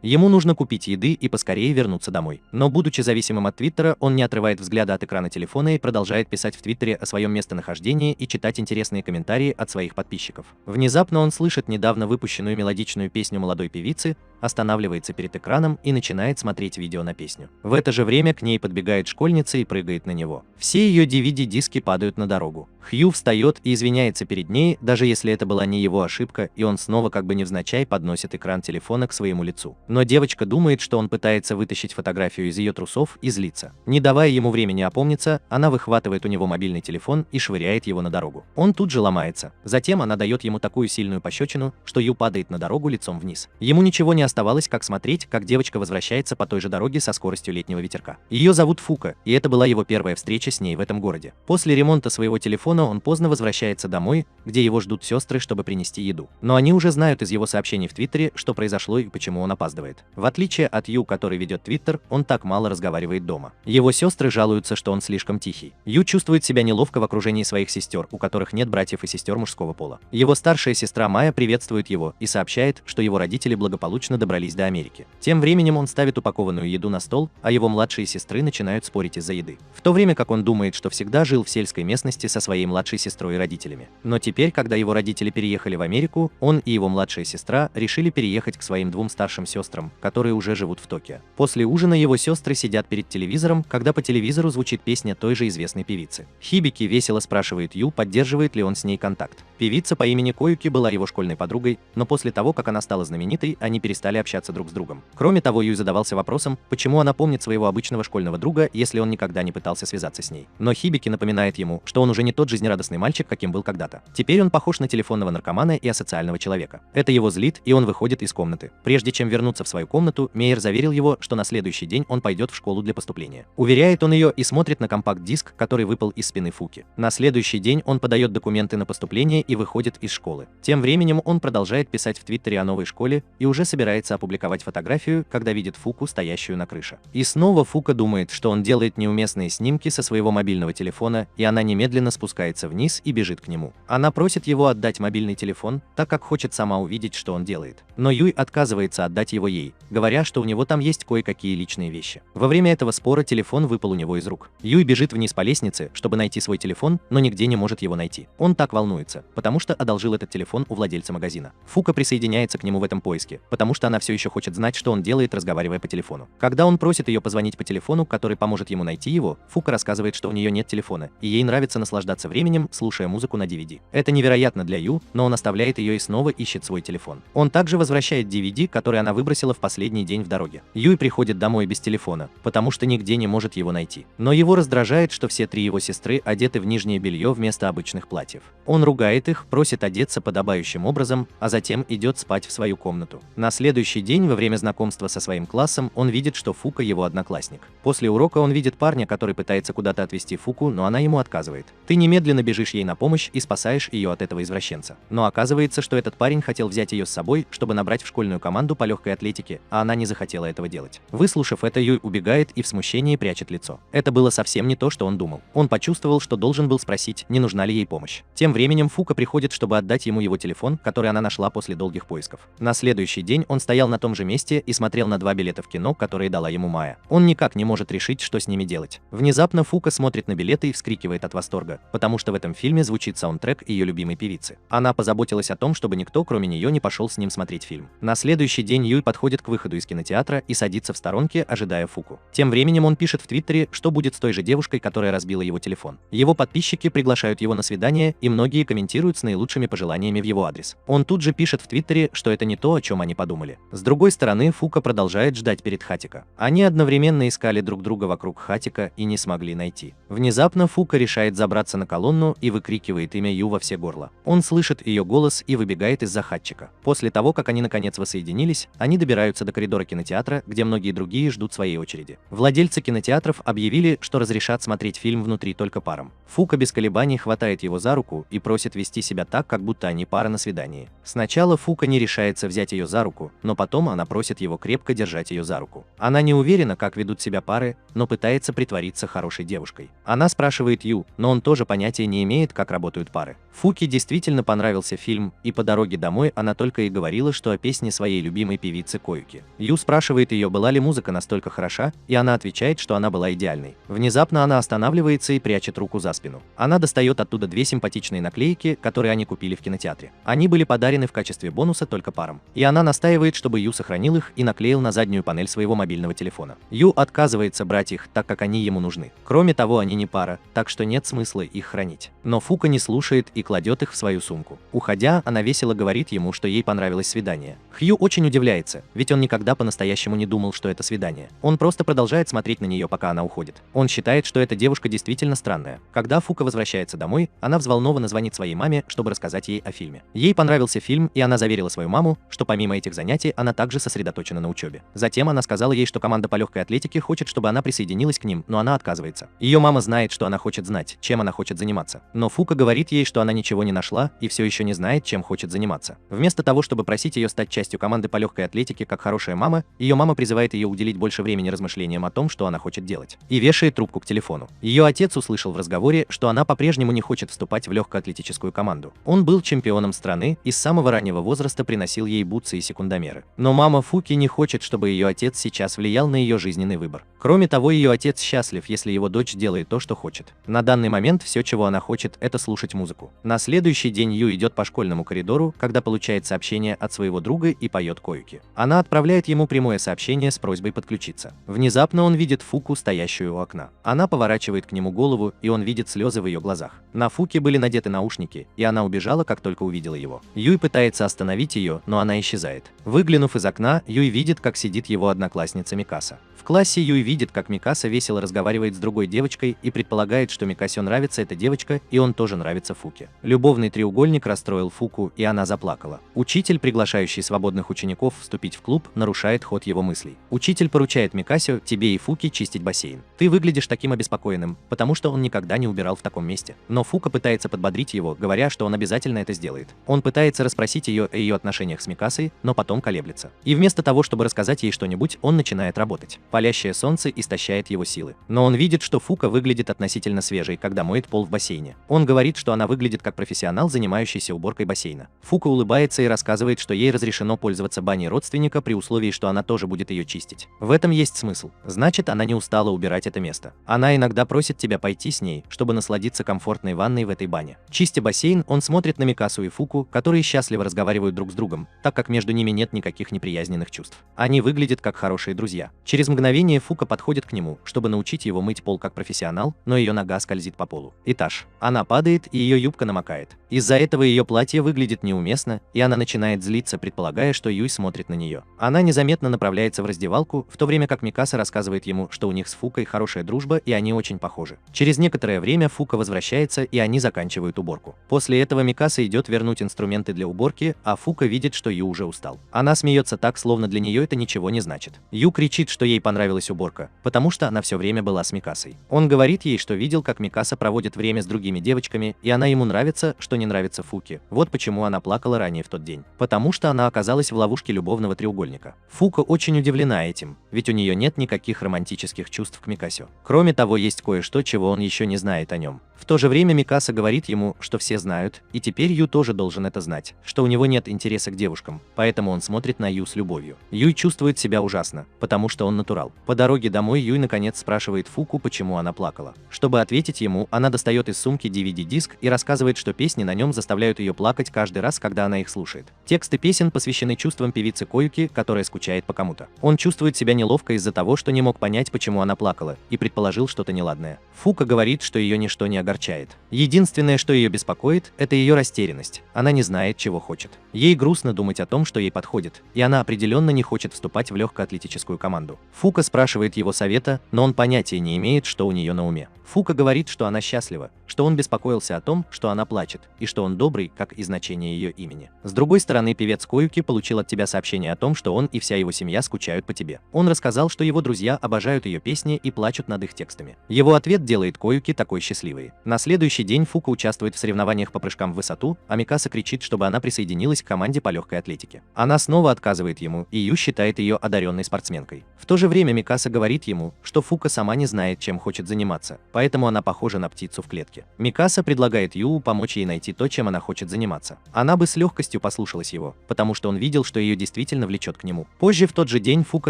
Ему нужно купить еды и поскорее вернуться домой. Но будучи зависимым от Твиттера, он не отрывает взгляда от экрана телефона и продолжает писать в Твиттере о своем местонахождении и читать интересные комментарии от своих подписчиков. Внезапно он слышит недавно выпущенную мелодичную песню молодой певицы, останавливается перед экраном и начинает смотреть видео на песню. В это же время к ней подбегает школьница и прыгает на него. Все ее DVD-диски падают на дорогу. Хью встает и извиняется перед ней, даже если это была не его ошибка, и он снова как бы невзначай подносит экран телефона к своему лицу. Но девочка думает, что он пытается вытащить фотографию из ее трусов и злится. Не давая ему времени опомниться, она выхватывает у него мобильный телефон и швыряет его на дорогу. Он тут же ломается. Затем она дает ему такую сильную пощечину, что Ю падает на дорогу лицом вниз. Ему ничего не оставалось, как смотреть, как девочка возвращается по той же дороге со скоростью летнего ветерка. Ее зовут Фука, и это была его первая встреча с ней в этом городе. После ремонта своего телефона он поздно возвращается домой, где его ждут сестры, чтобы принести еду. Но они уже знают из его сообщений в Твиттере, что произошло и почему он опаздывает. В отличие от Ю, который ведет Твиттер, он так мало разговаривает дома. Его сестры жалуются, что он слишком тихий. Ю чувствует себя неловко в окружении своих сестер, у которых нет братьев и сестер мужского пола. Его старшая сестра Майя приветствует его и сообщает, что его родители благополучно добрались до Америки. Тем временем он ставит упакованную еду на стол, а его младшие сестры начинают спорить из-за еды. В то время как он думает, что всегда жил в сельской местности со своей младшей сестрой и родителями. Но теперь, когда его родители переехали в Америку, он и его младшая сестра решили переехать к своим двум старшим сестрам, которые уже живут в Токио. После ужина его сестры сидят перед телевизором, когда по телевизору звучит песня той же известной певицы. Хибики весело спрашивает Ю, поддерживает ли он с ней контакт. Певица по имени Коюки была его школьной подругой, но после того, как она стала знаменитой, они перестали общаться друг с другом. Кроме того, Ю задавался вопросом, почему она помнит своего обычного школьного друга, если он никогда не пытался связаться с ней. Но Хибики напоминает ему, что он уже не тот жизнерадостный мальчик, каким был когда-то. Теперь он похож на телефонного наркомана и асоциального человека. Это его злит, и он выходит из комнаты. Прежде чем вернуться в свою комнату, Мейер заверил его, что на следующий день он пойдет в школу для поступления. Уверяет он ее и смотрит на компакт-диск, который выпал из спины Фуки. На следующий день он подает документы на поступление и выходит из школы. Тем временем он продолжает писать в Твиттере о новой школе и уже собирается опубликовать фотографию, когда видит Фуку, стоящую на крыше. И снова Фука думает, что он делает неуместные снимки со своего мобильного телефона, и она немедленно спускается вниз и бежит к нему. Она просит его отдать мобильный телефон, так как хочет сама увидеть, что он делает. Но Юй отказывается отдать его ей, говоря, что у него там есть кое-какие личные вещи. Во время этого спора телефон выпал у него из рук. Юй бежит вниз по лестнице, чтобы найти свой телефон, но нигде не может его найти. Он так волнуется, потому что одолжил этот телефон у владельца магазина. Фука присоединяется к нему в этом поиске, потому что она все еще хочет знать, что он делает, разговаривая по телефону. Когда он просит ее позвонить по телефону, который поможет ему найти его, Фука рассказывает, что у нее нет телефона, и ей нравится наслаждаться временем, слушая музыку на DVD. Это невероятно для Ю, но он оставляет ее и снова ищет свой телефон. Он также возвращает DVD, который она выбросила в последний день в дороге. Юй приходит домой без телефона, потому что нигде не может его найти. Но его раздражает, что все три его сестры одеты в нижнее белье вместо обычных платьев. Он ругает их, просит одеться подобающим образом, а затем идет спать в свою комнату. На следующий день, во время знакомства со своим классом, он видит, что Фука его одноклассник. После урока он видит парня, который пытается куда-то отвезти Фуку, но она ему отказывает. Ты немедленно бежишь ей на помощь и спасаешь ее от этого извращенца. Но оказывается, что этот парень хотел взять ее с собой, чтобы набрать в школьную команду по легкой атлетике, а она не захотела этого делать. Выслушав это, Юй убегает и в смущении прячет лицо. Это было совсем не то, что он думал. Он почувствовал, что должен был спросить, не нужна ли ей помощь. Тем временем Фука приходит, чтобы отдать ему его телефон, который она нашла после долгих поисков. На следующий день он стоял на том же месте и смотрел на 2 билета в кино, которые дала ему Майя. Он никак не может решить, что с ними делать. Внезапно Фука смотрит на билеты и вскрикивает от восторга, потому что в этом фильме звучит саундтрек ее любимой певицы. Она позаботилась о том, чтобы никто, кроме нее, не пошел с ним смотреть фильм. На следующий день Юй подходит к выходу из кинотеатра и садится в сторонке, ожидая Фуку. Тем временем он пишет в Твиттере, что будет с той же девушкой, которая разбила его телефон. Его подписчики приглашают его на свидание, и многие комментируют с наилучшими пожеланиями в его адрес. Он тут же пишет в Твиттере, что это не то, о чем они подумали. С другой стороны, Фука продолжает ждать перед Хатико. Они одновременно искали друг друга вокруг Хатико и не смогли найти. Внезапно Фука решает забраться на колонну и выкрикивает имя Ю во все горло. Он слышит ее голос и выбегает из-за Хатчика. После того, как они наконец воссоединились, они добираются до коридора кинотеатра, где многие другие ждут своей очереди. Владельцы кинотеатров объявили, что разрешат смотреть фильм внутри только парам. Фука без колебаний хватает его за руку и просит вести себя так, как будто они пара на свидании. Сначала Фука не решается взять ее за руку, но потом она просит его крепко держать ее за руку. Она не уверена, как ведут себя пары, но пытается притвориться хорошей девушкой. Она спрашивает Ю, но он тоже понятия понятия не имеет, как работают пары. Фуке действительно понравился фильм, и по дороге домой она только и говорила, что о песне своей любимой певицы Коюки. Ю спрашивает ее, была ли музыка настолько хороша, и она отвечает, что она была идеальной. Внезапно она останавливается и прячет руку за спину. Она достает оттуда две симпатичные наклейки, которые они купили в кинотеатре. Они были подарены в качестве бонуса только парам. И она настаивает, чтобы Ю сохранил их и наклеил на заднюю панель своего мобильного телефона. Ю отказывается брать их, так как они ему нужны. Кроме того, они не пара, так что нет смысла их хранить. Но Фука не слушает и кладет их в свою сумку. Уходя, она весело говорит ему, что ей понравилось свидание. Хью очень удивляется, ведь он никогда по-настоящему не думал, что это свидание. Он просто продолжает смотреть на нее, пока она уходит. Он считает, что эта девушка действительно странная. Когда Фука возвращается домой, она взволнованно звонит своей маме, чтобы рассказать ей о фильме. Ей понравился фильм, и она заверила свою маму, что помимо этих занятий она также сосредоточена на учебе. Затем она сказала ей, что команда по легкой атлетике хочет, чтобы она присоединилась к ним, но она отказывается. Ее мама знает, что она хочет знать, чем она хочет заниматься. Но Фука говорит ей, что она ничего не нашла и все еще не знает, чем хочет заниматься. Вместо того, чтобы просить ее стать частью команды по легкой атлетике как хорошая мама, ее мама призывает ее уделить больше времени размышлениям о том, что она хочет делать. И вешает трубку к телефону. Ее отец услышал в разговоре, что она по-прежнему не хочет вступать в легкоатлетическую команду. Он был чемпионом страны и с самого раннего возраста приносил ей бутсы и секундомеры. Но мама Фуки не хочет, чтобы ее отец сейчас влиял на ее жизненный выбор. Кроме того, ее отец счастлив, если его дочь делает то, что хочет. На данный момент все, чего она хочет, это слушать музыку. На следующий день Ю идет по школьному коридору, когда получает сообщение от своего друга и поет Коюки. Она отправляет ему прямое сообщение с просьбой подключиться. Внезапно он видит Фуку, стоящую у окна. Она поворачивает к нему голову, и он видит слезы в ее глазах. На Фуке были надеты наушники, и она убежала, как только увидела его. Юй пытается остановить ее, но она исчезает. Выглянув из окна, Юй видит, как сидит его одноклассница Микаса. В классе Юй видит, как Микаса весело разговаривает с другой девочкой и предполагает, что Микасе нравится эта девочка, и он тоже нравится Фуке. Любовный треугольник расстроил Фуку, и она заплакала. Учитель, приглашающий свободных учеников вступить в клуб, нарушает ход его мыслей. Учитель поручает Микасе, тебе и Фуке чистить бассейн. Ты выглядишь таким обеспокоенным, потому что он никогда не убирал в таком месте. Но Фука пытается подбодрить его, говоря, что он обязательно это сделает. Он пытается расспросить ее о ее отношениях с Микасой, но потом колеблется. И вместо того, чтобы рассказать ей что-нибудь, он начинает работать. Палящее солнце истощает его силы. Но он видит, что Фука выглядит относительно свежей, когда моет пол в бассейне. Он говорит, что она выглядит как профессионал, занимающийся уборкой бассейна. Фука улыбается и рассказывает, что ей разрешено пользоваться баней родственника при условии, что она тоже будет ее чистить. В этом есть смысл. Значит, она не устала убирать это место. Она иногда просит тебя пойти с ней, чтобы насладиться комфортной ванной в этой бане. Чистя бассейн, он смотрит на Микасу и Фуку, которые счастливо разговаривают друг с другом, так как между ними нет никаких неприязненных чувств. Они выглядят как хорошие друзья. Через мгновение Фука подходит к нему, чтобы научить его мыть пол как профессионал, но ее нога скользит по полу. Этаж. Она падает, и ее юбка намокает. Из-за этого ее платье выглядит неуместно, и она начинает злиться, предполагая, что Юй смотрит на нее. Она незаметно направляется в раздевалку, в то время как Микаса рассказывает ему, что у них с Фукой хорошая дружба, и они очень похожи. Через некоторое время Фука возвращается, и они заканчивают уборку. После этого Микаса идет вернуть инструменты для уборки, а Фука видит, что Ю уже устал. Она смеется так, словно для нее это ничего не значит. Ю кричит, что ей понравилась уборка, потому что она все время была с Микасой. Он говорит ей, что видел, как Микаса проводит время с другими девочками, и она ему нравится, что не нравится Фуке. Вот почему она плакала ранее в тот день. Потому что она оказалась в ловушке любовного треугольника. Фука очень удивлена этим, ведь у нее нет никаких романтических чувств к Микасе. Кроме того, есть кое-что, чего он еще не знает о нем. В то же время Микаса говорит ему, что все знают, и теперь Ю тоже должен это знать, что у него нет интереса к девушкам, поэтому он смотрит на Ю с любовью. Юй чувствует себя ужасно, потому что он натурал. По дороге домой Юй наконец спрашивает Фуку, почему она плакала. Чтобы ответить ему, она достает из сумки DVD-диск и рассказывает, что песни на нем заставляют ее плакать каждый раз, когда она их слушает. Тексты песен посвящены чувствам певицы Коюки, которая скучает по кому-то. Он чувствует себя неловко из-за того, что не мог понять, почему она плакала, и предположил что-то неладное. Фука говорит, что ее ничто не огорчает. Единственное, что ее беспокоит, это ее растерянность. Она не знает, чего хочет. Ей грустно думать о том, что ей подходит, и она определенно не хочет вступать в легкоатлетическую команду. Фука спрашивает его совета, но он понятия не имеет, что у нее на уме. Фука говорит, что она счастлива, что он беспокоился о том, что она плачет, и что он добрый, как и значение ее имени. С другой стороны, певец Коюки получил от тебя сообщение о том, что он и вся его семья скучают по тебе. Он рассказал, что его друзья обожают ее песни и плачут над их текстами. Его ответ делает Коюки такой счастливой. На следующий день Фука участвует в соревнованиях по прыжкам в высоту, а Микаса кричит, чтобы она присоединилась к команде по легкой атлетике. Она снова отказывает ему, и Ю считает ее одаренной спортсменкой. В то же время Микаса говорит ему, что Фука сама не знает, чем хочет заниматься, поэтому она похожа на птицу в клетке. Микаса предлагает Ю помочь ей найти то, чем она хочет заниматься. Она бы с легкостью послушалась его, потому что он видел, что ее действительно влечет к нему. Позже в тот же день Фука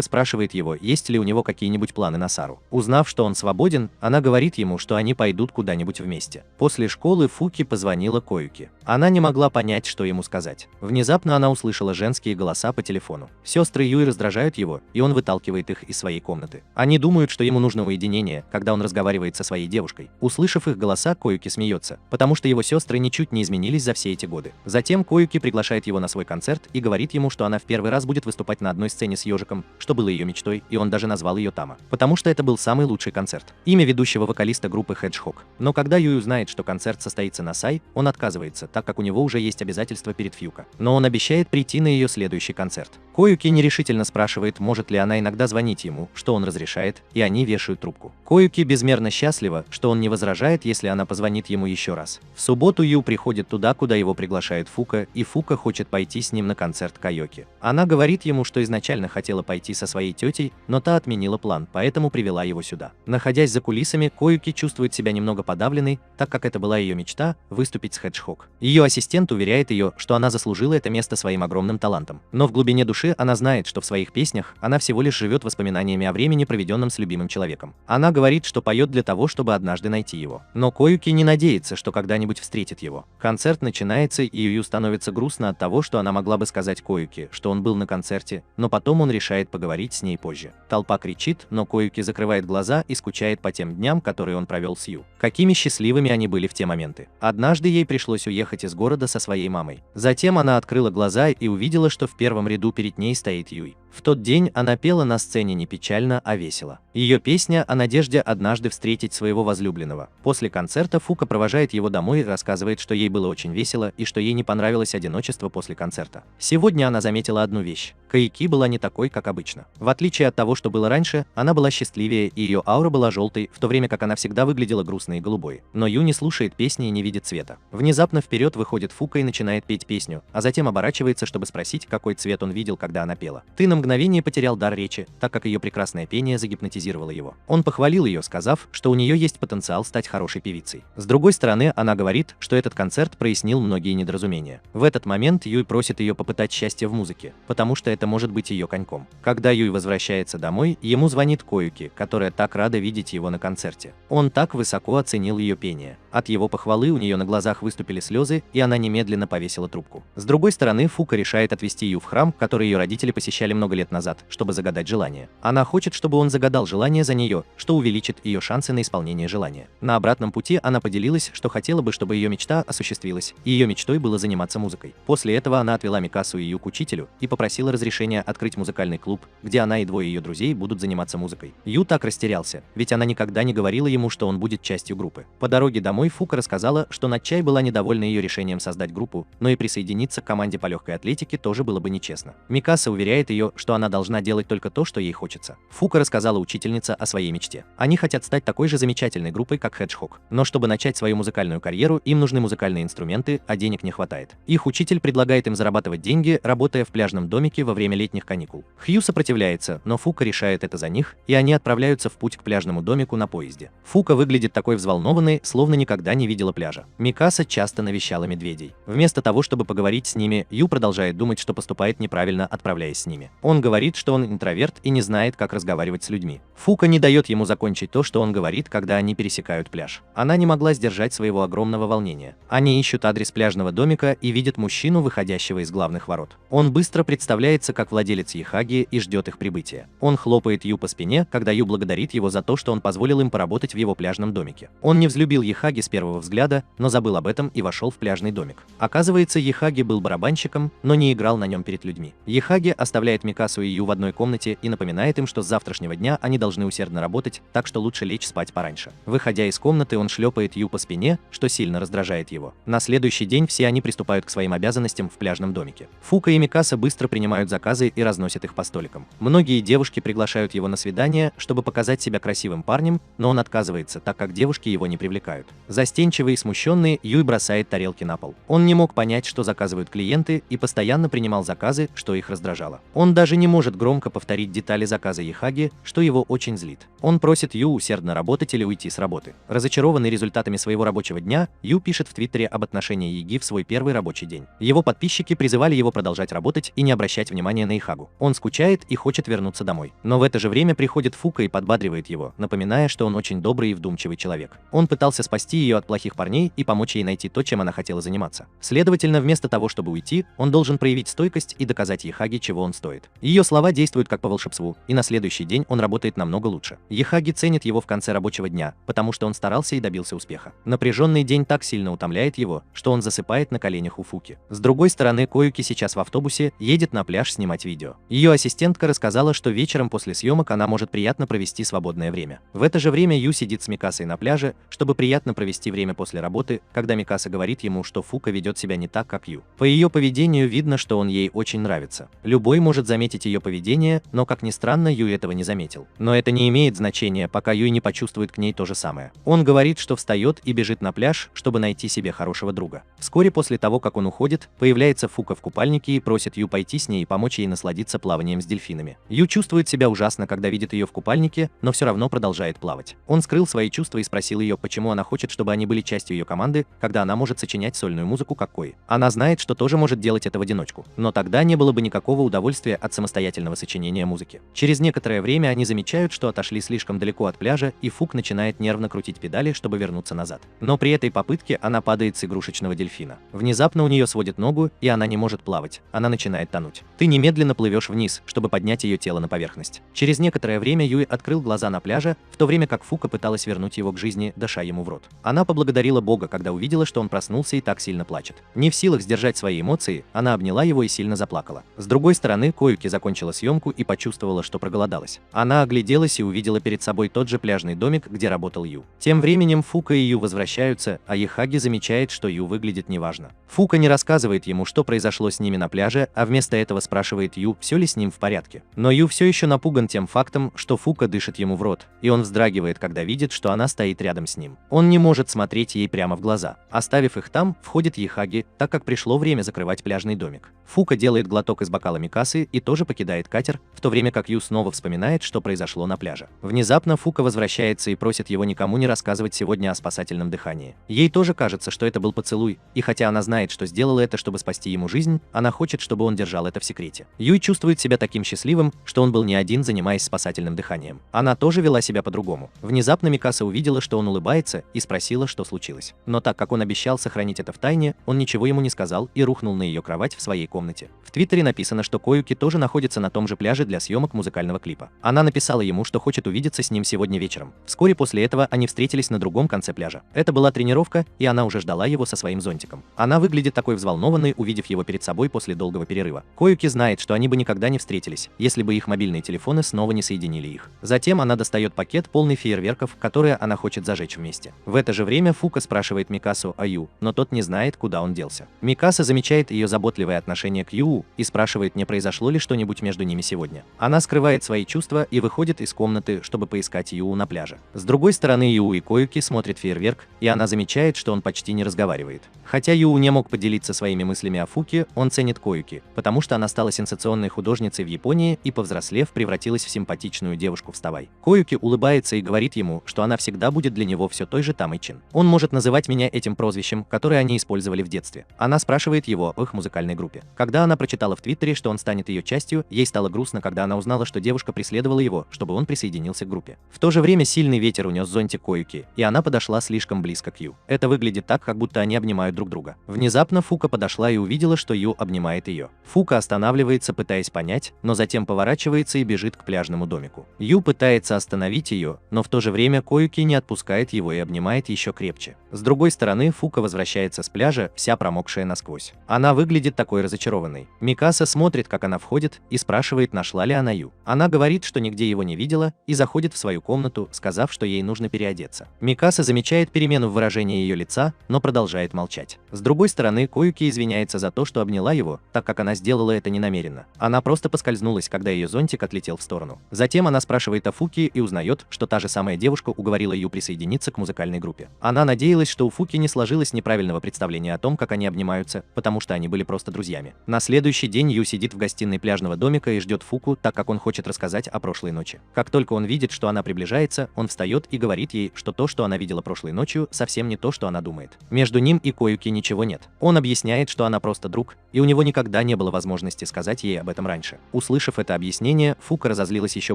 спрашивает его, есть ли у него какие-нибудь планы на Сару. Узнав, что он свободен, она говорит ему, что они пойдут куда-нибудь вместе. После школы Фуки позвонила Коюки. Она не могла понять, что ему сказать. Внезапно она услышала женские голоса по телефону. Сестры Юи раздражают его, и он выталкивает их из своей комнаты. Они думают, что ему нужно уединение, когда он разговаривает со своей девушкой. Услышав их голоса, Коюки смеется, потому что его сестры ничуть не изменились за все эти годы. Затем Коюки приглашает его на свой концерт и говорит ему, что она в первый раз будет выступать на одной сцене с ежиком, что было ее мечтой, и он даже назвал ее Тама, потому что это был самый лучший концерт. Имя ведущего вокалиста группы Hedgehog. Но когда Юй узнает, что концерт состоится на Сай, он отказывается, так как у него уже есть обязательства перед Фьюка. Но он обещает прийти на ее следующий концерт. Коюки нерешительно спрашивает, может ли она иногда звонить ему, что он разрешает, и они вешают трубку. Коюки безмерно счастлива, что он не возражает, если она позвонит ему еще раз. В субботу Ю приходит туда, куда его приглашает Фука, и Фука хочет пойти с ним на концерт Кайоки. Она говорит ему, что изначально хотела пойти со своей тетей, но та отменила план, поэтому привела его сюда. Находясь за кулисами, Коюки чувствует себя немного подавленной, так как это была ее мечта – выступить с Hedgehog. Ее ассистент уверяет ее, что она заслужила это место своим огромным талантом. Но в глубине души она знает, что в своих песнях она всего лишь живет воспоминаниями о времени, проведенном с любимым человеком. Она говорит, что поет для того, чтобы однажды найти его. Но Коюки не надеется, что когда-нибудь встретит его. Концерт начинается, и Ю становится грустно от того, что она могла бы сказать Коюки, что он был на концерте, но потом он решает поговорить с ней позже. Толпа кричит, но Коюки закрывает глаза и скучает по тем дням, которые он провел с Ю. Какими счастливыми они были в те моменты. Однажды ей пришлось уехать из города со своей мамой. Затем она открыла глаза и увидела, что в первом ряду перед ней стоит Юй. В тот день она пела на сцене не печально, а весело. Ее песня о надежде однажды встретить своего возлюбленного. После концерта Фука провожает его домой и рассказывает, что ей было очень весело и что ей не понравилось одиночество после концерта. Сегодня она заметила одну вещь. Кайоки была не такой, как обычно. В отличие от того, что было раньше, она была счастливее, и ее аура была желтой, в то время как она всегда выглядела грустной и голубой. Но Ю не слушает песни и не видит цвета. Внезапно вперед выходит Фука и начинает петь песню, а затем оборачивается, чтобы спросить, какой цвет он видел, когда она пела. Ты на мгновение потерял дар речи, так как ее прекрасное пение загипнотизировало его. Он похвалил ее, сказав, что у нее есть потенциал стать хорошей певицей. С другой стороны, она говорит, что этот концерт прояснил многие недоразумения. В этот момент Юй просит ее попытать счастье в музыке, потому что это может быть ее коньком. Когда Юй возвращается домой, ему звонит Коюки, которая так рада видеть его на концерте. Он так высоко оценил ее пение. От его похвалы у нее на глазах выступили слезы, и она немедленно повесила трубку. С другой стороны, Фука решает отвезти Ю в храм, который ее родители посещали много лет назад, чтобы загадать желание. Она хочет, чтобы он загадал желание за нее, что увеличит ее шансы на исполнение желания. На обратном пути она поделилась, что хотела бы, чтобы ее мечта осуществилась, и ее мечтой было заниматься музыкой. После этого она отвела Микасу и Ю к учителю и попросила разрешения открыть музыкальный клуб, где она и двое ее друзей будут заниматься музыкой. Ю так растерялся, ведь она никогда не говорила ему, что он будет частью группы. По дороге домой Фука рассказала, что Начай была недовольна ее решением создать группу, но и присоединиться к команде по легкой атлетике тоже было бы нечестно. Микаса уверяет ее, что она должна делать только то, что ей хочется. Фука рассказала учительнице о своей мечте. Они хотят стать такой же замечательной группой, как Hedgehog. Но чтобы начать свою музыкальную карьеру, им нужны музыкальные инструменты, а денег не хватает. Их учитель предлагает им зарабатывать деньги, работая в пляжном домике во время летних каникул. Хью сопротивляется, но Фука решает это за них, и они отправляются в путь к пляжному домику на поезде. Фука выглядит такой взволнованной, словно никогда не видела пляжа. Микаса часто навещала медведей. Вместо того, чтобы поговорить с ними, Ю продолжает думать, что поступает неправильно, отправляясь с ними. Он говорит, что он интроверт и не знает, как разговаривать с людьми. Фука не дает ему закончить то, что он говорит, когда они пересекают пляж. Она не могла сдержать своего огромного волнения. Они ищут адрес пляжного домика и видят мужчину, выходящего из главных ворот. Он быстро представляется как владелец Яхаги и ждет их прибытия. Он хлопает Ю по спине, когда Ю благодарит его за то, что он позволил им поработать в его пляжном домике. Он не взлюбил Яхаги с первого взгляда, но забыл об этом и вошел в пляжный домик. Оказывается, Яхаги был барабанщиком, но не играл на нем перед людьми. Яхаги оставляет Микасу и Ю в одной комнате и напоминает им, что с завтрашнего дня они должны усердно работать, так что лучше лечь спать пораньше. Выходя из комнаты, он шлепает Ю по спине, что сильно раздражает его. На следующий день все они приступают к своим обязанностям в пляжном домике. Фука и Микаса быстро принимают заказы и разносят их по столикам. Многие девушки приглашают его на свидание, чтобы показать себя красивым парнем, но он отказывается, так как девушки его не привлекают. Застенчивый и смущенный, Юй бросает тарелки на пол. Он не мог понять, что заказывают клиенты, и постоянно принимал заказы, что их раздражало. Он даже не может громко повторить детали заказа Яхаги, что его очень злит. Он просит Ю усердно работать или уйти с работы. Разочарованный результатами своего рабочего дня, Ю пишет в Твиттере об отношении Яги в свой первый рабочий день. Его подписчики призывали его продолжать работать и не обращать внимания на Яхагу. Он скучает и хочет вернуться домой. Но в это же время приходит Фука и подбадривает его, напоминая, что он очень добрый и вдумчивый человек. Он пытался спасти ее от плохих парней и помочь ей найти то, чем она хотела заниматься. Следовательно, вместо того, чтобы уйти, он должен проявить стойкость и доказать Яхаге, чего он стоит. Ее слова действуют как по волшебству, и на следующий день он работает намного лучше. Яхаги ценит его в конце рабочего дня, потому что он старался и добился успеха. Напряженный день так сильно утомляет его, что он засыпает на коленях у Фуки. С другой стороны, Коюки сейчас в автобусе едет на пляж снимать видео. Ее ассистентка рассказала, что вечером после съемок она может приятно провести свободное время. В это же время Ю сидит с Микасой на пляже, чтобы приятно провести время после работы, когда Микаса говорит ему, что Фука ведет себя не так, как Ю. По ее поведению видно, что он ей очень нравится. Любой может заметить ее поведение, но, как ни странно, Ю этого не заметил. Но это не имеет значения, пока Юй не почувствует к ней то же самое. Он говорит, что встает и бежит на пляж, чтобы найти себе хорошего друга. Вскоре после того, как он уходит, появляется Фука в купальнике и просит Ю пойти с ней и помочь ей насладиться плаванием с дельфинами. Ю чувствует себя ужасно, когда видит ее в купальнике, но все равно продолжает плавать. Он скрыл свои чувства и спросил ее, почему она хочет, чтобы они были частью ее команды, когда она может сочинять сольную музыку как Кои. Она знает, что тоже может делать это в одиночку, но тогда не было бы никакого удовольствия от самостоятельного сочинения музыки. Через некоторое время они замечают, что отошли слишком далеко от пляжа, и Фук начинает нервно крутить педали, чтобы вернуться назад. Но при этой попытке она падает с игрушечного дельфина. Внезапно у нее сводит ногу, и она не может плавать. Она начинает тонуть. Ты немедленно плывешь вниз, чтобы поднять ее тело на поверхность. Через некоторое время Юй открыл глаза на пляже, в то время как Фука пыталась вернуть его к жизни, дыша ему в рот. Она поблагодарила Бога, когда увидела, что он проснулся и так сильно плачет. Не в силах сдержать свои эмоции, она обняла его и сильно заплакала. С другой стороны, Коюки закончила съемку и почувствовала, что проголодалась. Она огляделась и увидела перед собой тот же пляжный домик, где работал Ю. Тем временем Фука и Ю возвращаются, а Яхаги замечает, что Ю выглядит неважно. Фука не рассказывает ему, что произошло с ними на пляже, а вместо этого спрашивает Ю, все ли с ним в порядке. Но Ю все еще напуган тем фактом, что Фука дышит ему в рот, и он вздрагивает, когда видит, что она стоит рядом с ним. Он не может смотреть ей прямо в глаза. Оставив их там, входит Яхаги, так как пришло время закрывать пляжный домик. Фука делает глоток из бокала Микасы и тоже покидает катер, в то время как Ю снова вспоминает, что произошло на пляже. Внезапно Фука возвращается и просит его никому не рассказывать сегодня о спасательном дыхании. Ей тоже кажется, что это был поцелуй, и хотя она знает, что сделала это, чтобы спасти ему жизнь, она хочет, чтобы он держал это в секрете. Юй чувствует себя таким счастливым, что он был не один, занимаясь спасательным дыханием. Она тоже вела себя по-другому. Внезапно Микаса увидела, что он улыбается, и спросила, что случилось. Но так как он обещал сохранить это в тайне, он ничего ему не сказал и рухнул на ее кровать в своей комнате. В Твиттере написано, что Коюки тоже находится на том же пляже для съемок музыкального клипа. Она написала ему, что хочет увидеться с ним сегодня вечером. Вскоре после этого они встретились на другом конце пляжа. Это была тренировка, и она уже ждала его со своим зонтиком. Она выглядит такой взволнованной, увидев его перед собой после долгого перерыва. Коюки знает, что они бы никогда не встретились, если бы их мобильные телефоны снова не соединили их. Затем она достает пакет, полный фейерверков, которые она хочет зажечь вместе. В это же время Фука спрашивает Микасу о Ю, но тот не знает, куда он делся. Микаса замечает ее заботливое отношение к Ю и спрашивает, не произошло ли что-нибудь между ними сегодня. Она скрывает свои чувства и выходит из комнаты, чтобы поискать Ю на пляже. С другой стороны, Ю и Коюки смотрят фейерверк, и она замечает, что он почти не разговаривает. Хотя Ю не мог поделиться своими мыслями о Фуке, он ценит Коюки, потому что она стала сенсационной художницей в Японии и, повзрослев, превратилась в симпатичную девушку вставай. Коюки улыбается и говорит ему, что она всегда будет для него все той же Тамой Чин. Он может называть меня этим прозвищем, которое они использовали в детстве. Она спрашивает его о их музыкальной группе. Когда она прочитала в Твиттере, что он станет ее частью, ей стало грустно, когда она узнала, что девушка преследовала его, чтобы он присоединился к группе. В то же время сильный ветер унес зонтик Коюки, и она подошла слишком близко к Ю. Это выглядит так, как будто они обнимают друг друга. Внезапно Фука подошла и увидела, что Ю обнимает ее. Фука останавливается, пытаясь понять, но затем поворачивается и бежит к пляжному домику. Ю пытается остановить ее, но в то же время Коюки не отпускает его и обнимает еще крепче. С другой стороны, Фука возвращается с пляжа, вся промокшая насквозь. Она выглядит такой разочарованной. Микаса смотрит, как она входит подходит и спрашивает, нашла ли она Ю. Она говорит, что нигде его не видела, и заходит в свою комнату, сказав, что ей нужно переодеться. Микаса замечает перемену в выражении ее лица, но продолжает молчать. С другой стороны, Коюки извиняется за то, что обняла его, так как она сделала это ненамеренно. Она просто поскользнулась, когда ее зонтик отлетел в сторону. Затем она спрашивает о Фуки и узнает, что та же самая девушка уговорила Ю присоединиться к музыкальной группе. Она надеялась, что у Фуки не сложилось неправильного представления о том, как они обнимаются, потому что они были просто друзьями. На следующий день Ю сидит в гостиной пляжного домика и ждет Фуку, так как он хочет рассказать о прошлой ночи. Как только он видит, что она приближается, он встает и говорит ей, что то, что она видела прошлой ночью, совсем не то, что она думает. Между ним и Коюки ничего нет. Он объясняет, что она просто друг, и у него никогда не было возможности сказать ей об этом раньше. Услышав это объяснение, Фука разозлилась еще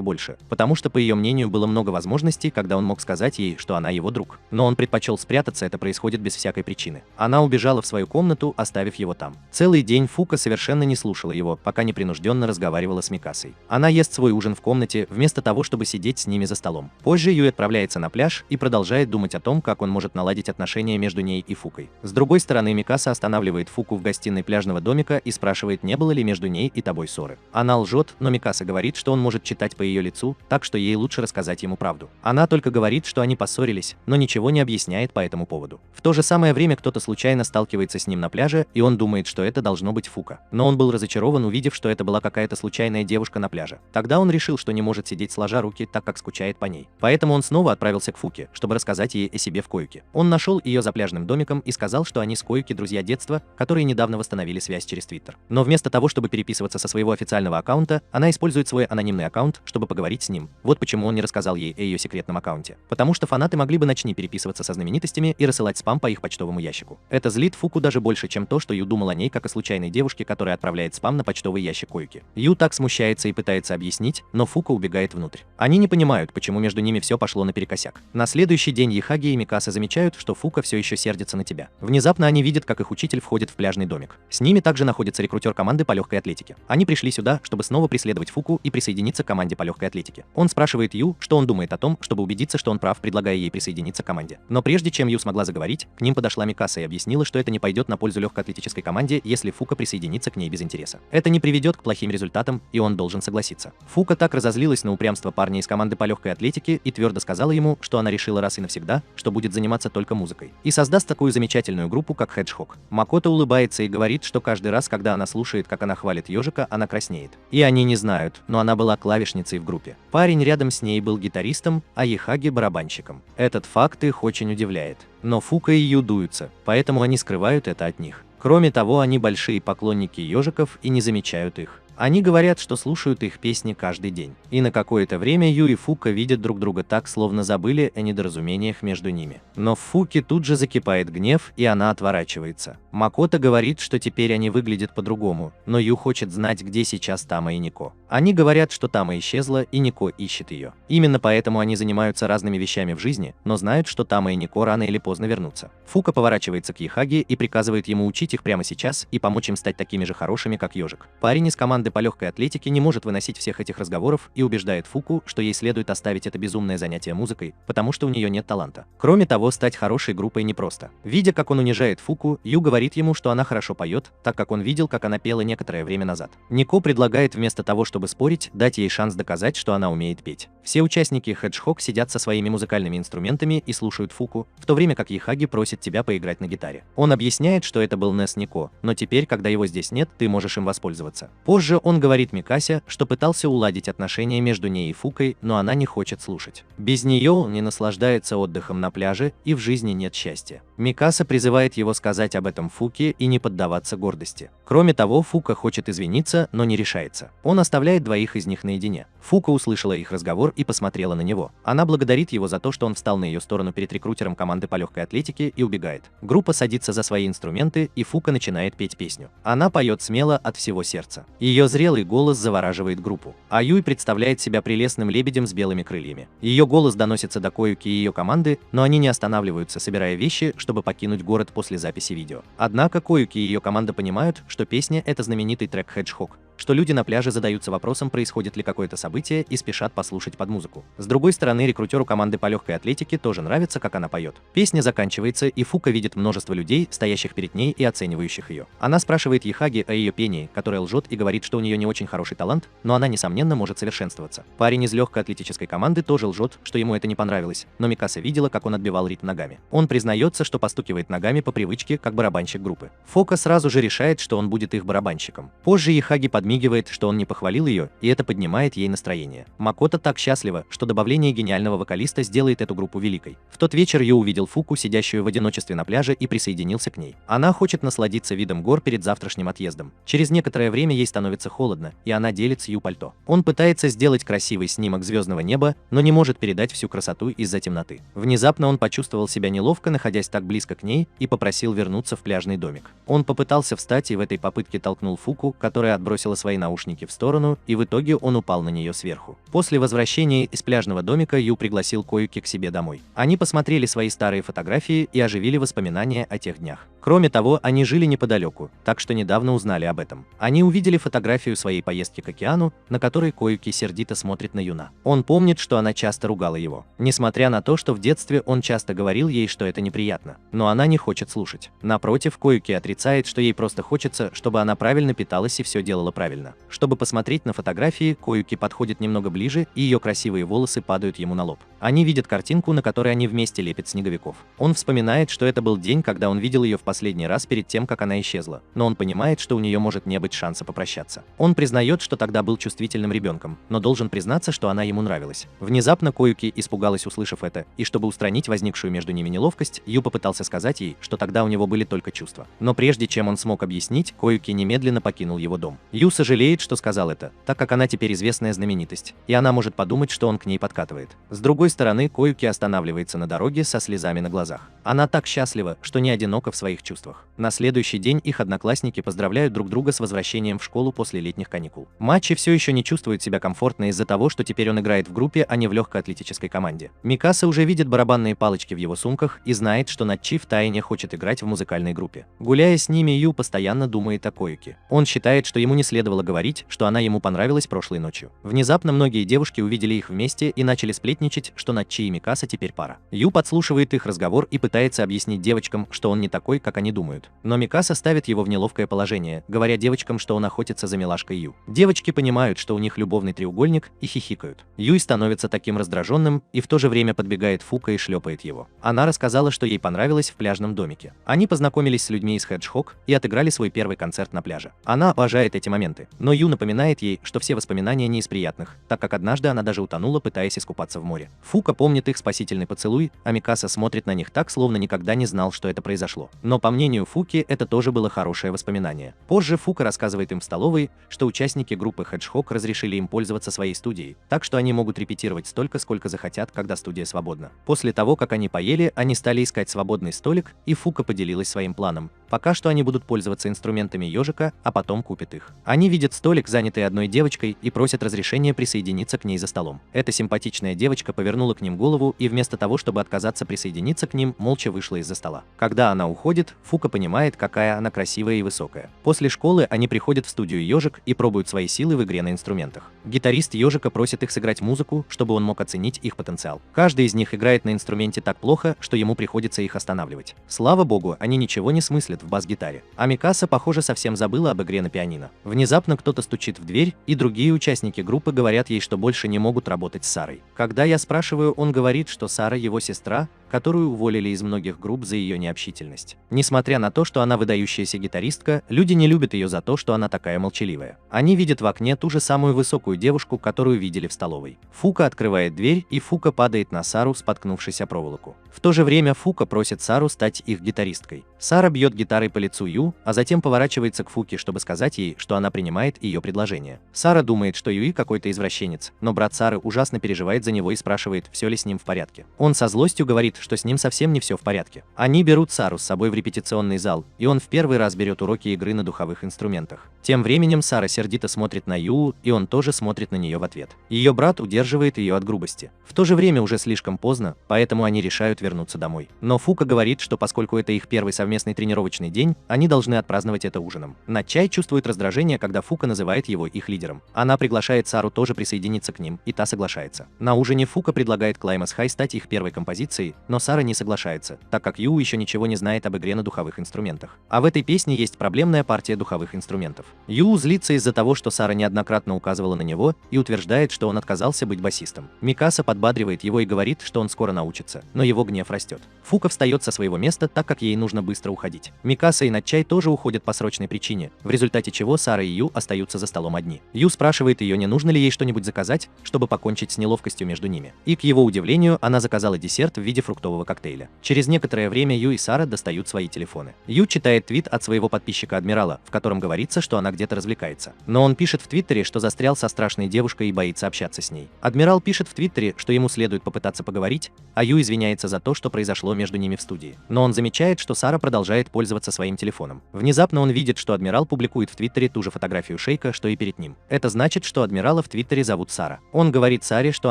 больше, потому что, по ее мнению, было много возможностей, когда он мог сказать ей, что она его друг. Но он предпочел спрятаться, это происходит без всякой причины. Она убежала в свою комнату, оставив его там. Целый день Фука совершенно не слушала его, пока непринужденно разговаривала с Микасой. Она ест свой ужин в комнате, вместо того, чтобы сидеть с ними за столом. Позже Юй отправляется на пляж и продолжает думать о том, как он может наладить отношения между ней и Фукой. С другой стороны, Микаса останавливает Фуку в гостиной пляжного домика и спрашивает, не было ли между ней и тобой ссоры. Она лжет, но Микаса говорит, что он может читать по ее лицу, так что ей лучше рассказать ему правду. Она только говорит, что они поссорились, но ничего не объясняет по этому поводу. В то же самое время кто-то случайно сталкивается с ним на пляже, и он думает, что это должно быть Фука. Но он был разочарован, увидев, что это была какая-то случайная девушка на пляже. Тогда он решил, что не может сидеть сложа руки, так как скучает по ней. Поэтому он снова отправился к Фуке, чтобы рассказать ей о себе в Коюке. Он нашел ее за пляжным домиком и сказал, что они с Коюки друзья детства, которые недавно восстановили связь через Твиттер. Но вместо того, чтобы переписываться со своего официального аккаунта, она использует свой анонимный аккаунт, чтобы поговорить с ним. Вот почему он не рассказал ей о ее секретном аккаунте. Потому что фанаты могли бы начать переписываться со знаменитостями и рассылать спам по их почтовому ящику. Это злит Фуку даже больше, чем то, что Ю думал о ней как о случайной девушке, которая отправляет спам на почтовый ящик Коюки. Ю так смущается и пытается объяснить, но Фука убегает внутрь. Они не понимают, почему между ними все пошло наперекосяк. На следующий день Йихаги и Микаса замечают, что Фука все еще сердится на тебя. Внезапно они видят, как их учитель входит в пляжный домик. С ними также находится рекрутер команды по легкой атлетике. Они пришли сюда, чтобы снова преследовать Фуку и присоединиться к команде по легкой атлетике. Он спрашивает Ю, что он думает о том, чтобы убедиться, что он прав, предлагая ей присоединиться к команде. Но прежде чем Ю смогла заговорить, к ним подошла Микаса и объяснила, что это не пойдет на пользу легкоатлетической команде, если Фука присоединится к ней без интереса. Это не приведет к плохим результатам, и он должен согласиться. Фука так разозлилась на упрямство парня из команды по легкой атлетике и твердо сказала ему, что она решила раз и навсегда, что будет заниматься только музыкой. И создаст такую замечательную группу, как Hedgehog. Макото улыбается и говорит, что каждый раз, когда она слушает, как она хвалит ежика, она краснеет. И они не знают, но она была клавишницей в группе. Парень рядом с ней был гитаристом, а Йихаги барабанщиком. Этот факт их очень удивляет. Но Фука и Ю дуются, поэтому они скрывают это от них. Кроме того, они большие поклонники ежиков и не замечают их. Они говорят, что слушают их песни каждый день. И на какое-то время Ю и Фука видят друг друга так, словно забыли о недоразумениях между ними. Но в Фуке тут же закипает гнев, и она отворачивается. Макото говорит, что теперь они выглядят по-другому, но Ю хочет знать, где сейчас Тама и Нико. Они говорят, что Тама исчезла, и Нико ищет ее. Именно поэтому они занимаются разными вещами в жизни, но знают, что Тама и Нико рано или поздно вернутся. Фука поворачивается к Йихаги и приказывает ему учить их прямо сейчас и помочь им стать такими же хорошими, как ежик. Парень из команды по легкой атлетике не может выносить всех этих разговоров и убеждает Фуку, что ей следует оставить это безумное занятие музыкой, потому что у нее нет таланта. Кроме того, стать хорошей группой непросто. Видя, как он унижает Фуку, Ю говорит ему, что она хорошо поет, так как он видел, как она пела некоторое время назад. Нико предлагает вместо того, чтобы спорить, дать ей шанс доказать, что она умеет петь. Все участники Hedgehog сидят со своими музыкальными инструментами и слушают Фуку, в то время как Йихаги просит тебя поиграть на гитаре. Он объясняет, что это был Нес Нико, но теперь, когда его здесь нет, ты можешь им воспользоваться. Позже он говорит Микасе, что пытался уладить отношения между ней и Фукой, но она не хочет слушать. Без нее он не наслаждается отдыхом на пляже, и в жизни нет счастья. Микаса призывает его сказать об этом Фуке и не поддаваться гордости. Кроме того, Фука хочет извиниться, но не решается. Он оставляет двоих из них наедине. Фука услышала их разговор и посмотрела на него. Она благодарит его за то, что он встал на ее сторону перед рекрутером команды по легкой атлетике и убегает. Группа садится за свои инструменты, и Фука начинает петь песню. Она поет смело от всего сердца. Ее зрелый голос завораживает группу. А Юй представляет себя прелестным лебедем с белыми крыльями. Ее голос доносится до Коюки и ее команды, но они не останавливаются, собирая вещи, чтобы покинуть город после записи видео. Однако Коюки и ее команда понимают, что песня — это знаменитый трек Hedgehog, что люди на пляже задаются вопросом, происходит ли какое-то событие, и спешат послушать под музыку. С другой стороны, рекрутеру команды по легкой атлетике тоже нравится, как она поет. Песня заканчивается, и Фука видит множество людей, стоящих перед ней и оценивающих ее. Она спрашивает Йохаги о ее пении, которая лжет и говорит, что у нее не очень хороший талант, но она, несомненно, может совершенствоваться. Парень из легкой атлетической команды тоже лжет, что ему это не понравилось, но Микаса видела, как он отбивал ритм ногами. Он признается, что постукивает ногами по привычке, как барабанщик группы. Фука сразу же решает, что он будет их барабанщиком. Позже Йохаги подмигивает, что он не похвалил ее, и это поднимает ей настроение. Макото так счастлива, что добавление гениального вокалиста сделает эту группу великой. В тот вечер Ю увидел Фуку, сидящую в одиночестве на пляже, и присоединился к ней. Она хочет насладиться видом гор перед завтрашним отъездом. Через некоторое время ей становится холодно, и она делит с Ю пальто. Он пытается сделать красивый снимок звездного неба, но не может передать всю красоту из-за темноты. Внезапно он почувствовал себя неловко, находясь так близко к ней, и попросил вернуться в пляжный домик. Он попытался встать и в этой попытке толкнул Фуку, которая отбросила свои наушники в сторону, и в итоге он упал на нее сверху. После возвращения из пляжного домика Ю пригласил Коюки к себе домой. Они посмотрели свои старые фотографии и оживили воспоминания о тех днях. Кроме того, они жили неподалеку, так что недавно узнали об этом. Они увидели фотографию своей поездки к океану, на которой Коюки сердито смотрит на Юна. Он помнит, что она часто ругала его. Несмотря на то, что в детстве он часто говорил ей, что это неприятно. Но она не хочет слушать. Напротив, Коюки отрицает, что ей просто хочется, чтобы она правильно питалась и все делала правильно. Чтобы посмотреть на фотографии, Коюки подходит немного ближе, и ее красивые волосы падают ему на лоб. Они видят картинку, на которой они вместе лепят снеговиков. Он вспоминает, что это был день, когда он видел ее в последний раз перед тем, как она исчезла, но он понимает, что у нее может не быть шанса попрощаться. Он признает, что тогда был чувствительным ребенком, но должен признаться, что она ему нравилась. Внезапно Коюки испугалась, услышав это, и чтобы устранить возникшую между ними неловкость, Ю попытался сказать ей, что тогда у него были только чувства. Но прежде чем он смог объяснить, Коюки немедленно покинул его дом. Ю сожалеет, что сказал это, так как она теперь известная знаменитость, и она может подумать, что он к ней подкатывает. С другой стороны, Коюки останавливается на дороге со слезами на глазах. Она так счастлива, что не одинока в своих чувствах. На следующий день их одноклассники поздравляют друг друга с возвращением в школу после летних каникул. Мачи все еще не чувствует себя комфортно из-за того, что теперь он играет в группе, а не в легкой атлетической команде. Микаса уже видит барабанные палочки в его сумках и знает, что Начи втайне хочет играть в музыкальной группе. Гуляя с ними, Ю постоянно думает о Коюки. Он считает, что ему не следовало говорить, что она ему понравилась прошлой ночью. Внезапно многие девушки увидели их вместе и начали сплетничать, что Начи и Микаса теперь пара. Ю подслушивает их разговор и пытается объяснить девочкам, что он не такой, как они думают. Но Микаса ставит его в неловкое положение, говоря девочкам, что он охотится за милашкой Ю. Девочки понимают, что у них любовный треугольник, и хихикают. Юй становится таким раздраженным и в то же время подбегает Фука и шлепает его. Она рассказала, что ей понравилось в пляжном домике. Они познакомились с людьми из Hedgehog и отыграли свой первый концерт на пляже. Она обожает эти моменты, но Ю напоминает ей, что все воспоминания не из приятных, так как однажды она даже утонула, пытаясь искупаться в море. Фука помнит их спасительный поцелуй, а Микаса смотрит на них так, словно никогда не знал, что это произошло. Но по мнению Фуки, это тоже было хорошее воспоминание. Позже Фука рассказывает им в столовой, что участники группы Hedgehog разрешили им пользоваться своей студией, так что они могут репетировать столько, сколько захотят, когда студия свободна. После того, как они поели, они стали искать свободный столик, и Фука поделилась своим планом. Пока что они будут пользоваться инструментами ежика, а потом купят их. Они видят столик, занятый одной девочкой, и просят разрешения присоединиться к ней за столом. Эта симпатичная девочка повернула к ним голову и вместо того, чтобы отказаться присоединиться к ним, молча вышла из-за стола. Когда она уходит, Фука понимает, какая она красивая и высокая. После школы они приходят в студию ежик и пробуют свои силы в игре на инструментах. Гитарист ежика просит их сыграть музыку, чтобы он мог оценить их потенциал. Каждый из них играет на инструменте так плохо, что ему приходится их останавливать. Слава богу, они ничего не смыслят в бас-гитаре. А Микаса, похоже, совсем забыла об игре на пианино. Внезапно кто-то стучит в дверь, и другие участники группы говорят ей, что больше не могут работать с Сарой. Когда я спрашиваю, он говорит, что Сара его сестра, которую уволили из многих групп за ее необщительность. Несмотря на то, что она выдающаяся гитаристка, люди не любят ее за то, что она такая молчаливая. Они видят в окне ту же самую высокую девушку, которую видели в столовой. Фука открывает дверь, и Фука падает на Сару, споткнувшись о проволоку. В то же время Фука просит Сару стать их гитаристкой. Сара бьет гитарой по лицу Ю, а затем поворачивается к Фуке, чтобы сказать ей, что она принимает ее предложение. Сара думает, что Юи какой-то извращенец, но брат Сары ужасно переживает за него и спрашивает, все ли с ним в порядке. Он со злостью говорит, что с ним совсем не все в порядке. Они берут Сару с собой в репетиционный зал, и он в первый раз берет уроки игры на духовых инструментах. Тем временем Сара сердито смотрит на Ю, и он тоже смотрит на нее в ответ. Ее брат удерживает ее от грубости. В то же время уже слишком поздно, поэтому они решают вернуться домой. Но Фука говорит, что поскольку это их первый совместный тренировочный день, они должны отпраздновать это ужином. Начай чувствует раздражение, когда Фука называет его их лидером. Она приглашает Сару тоже присоединиться к ним, и та соглашается. На ужине Фука предлагает Climax High стать их первой композицией, но Сара не соглашается, так как Ю еще ничего не знает об игре на духовых инструментах. А в этой песне есть проблемная партия духовых инструментов. Ю злится из-за того, что Сара неоднократно указывала на него и утверждает, что он отказался быть басистом. Микаса подбадривает его и говорит, что он скоро научится, но его гнев растет. Фука встает со своего места, так как ей нужно быстро уходить. Микаса и Начай тоже уходят по срочной причине, в результате чего Сара и Ю остаются за столом одни. Ю спрашивает ее, не нужно ли ей что-нибудь заказать, чтобы покончить с неловкостью между ними. И, к его удивлению, она заказала десерт в виде фруктового коктейля. Через некоторое время Ю и Сара достают свои телефоны. Ю читает твит от своего подписчика Адмирала, в котором говорится, что она где-то развлекается. Но он пишет в Твиттере, что застрял со страшной девушкой и боится общаться с ней. Адмирал пишет в Твиттере, что ему следует попытаться поговорить, а Ю извиняется за то, что произошло между ними в студии. Но он замечает, что Сара продолжает пользоваться своим телефоном. Внезапно он видит, что Адмирал публикует в Твиттере ту же фотографию Шейка, что и перед ним. Это значит, что Адмирала в Твиттере зовут Сара. Он говорит Саре, что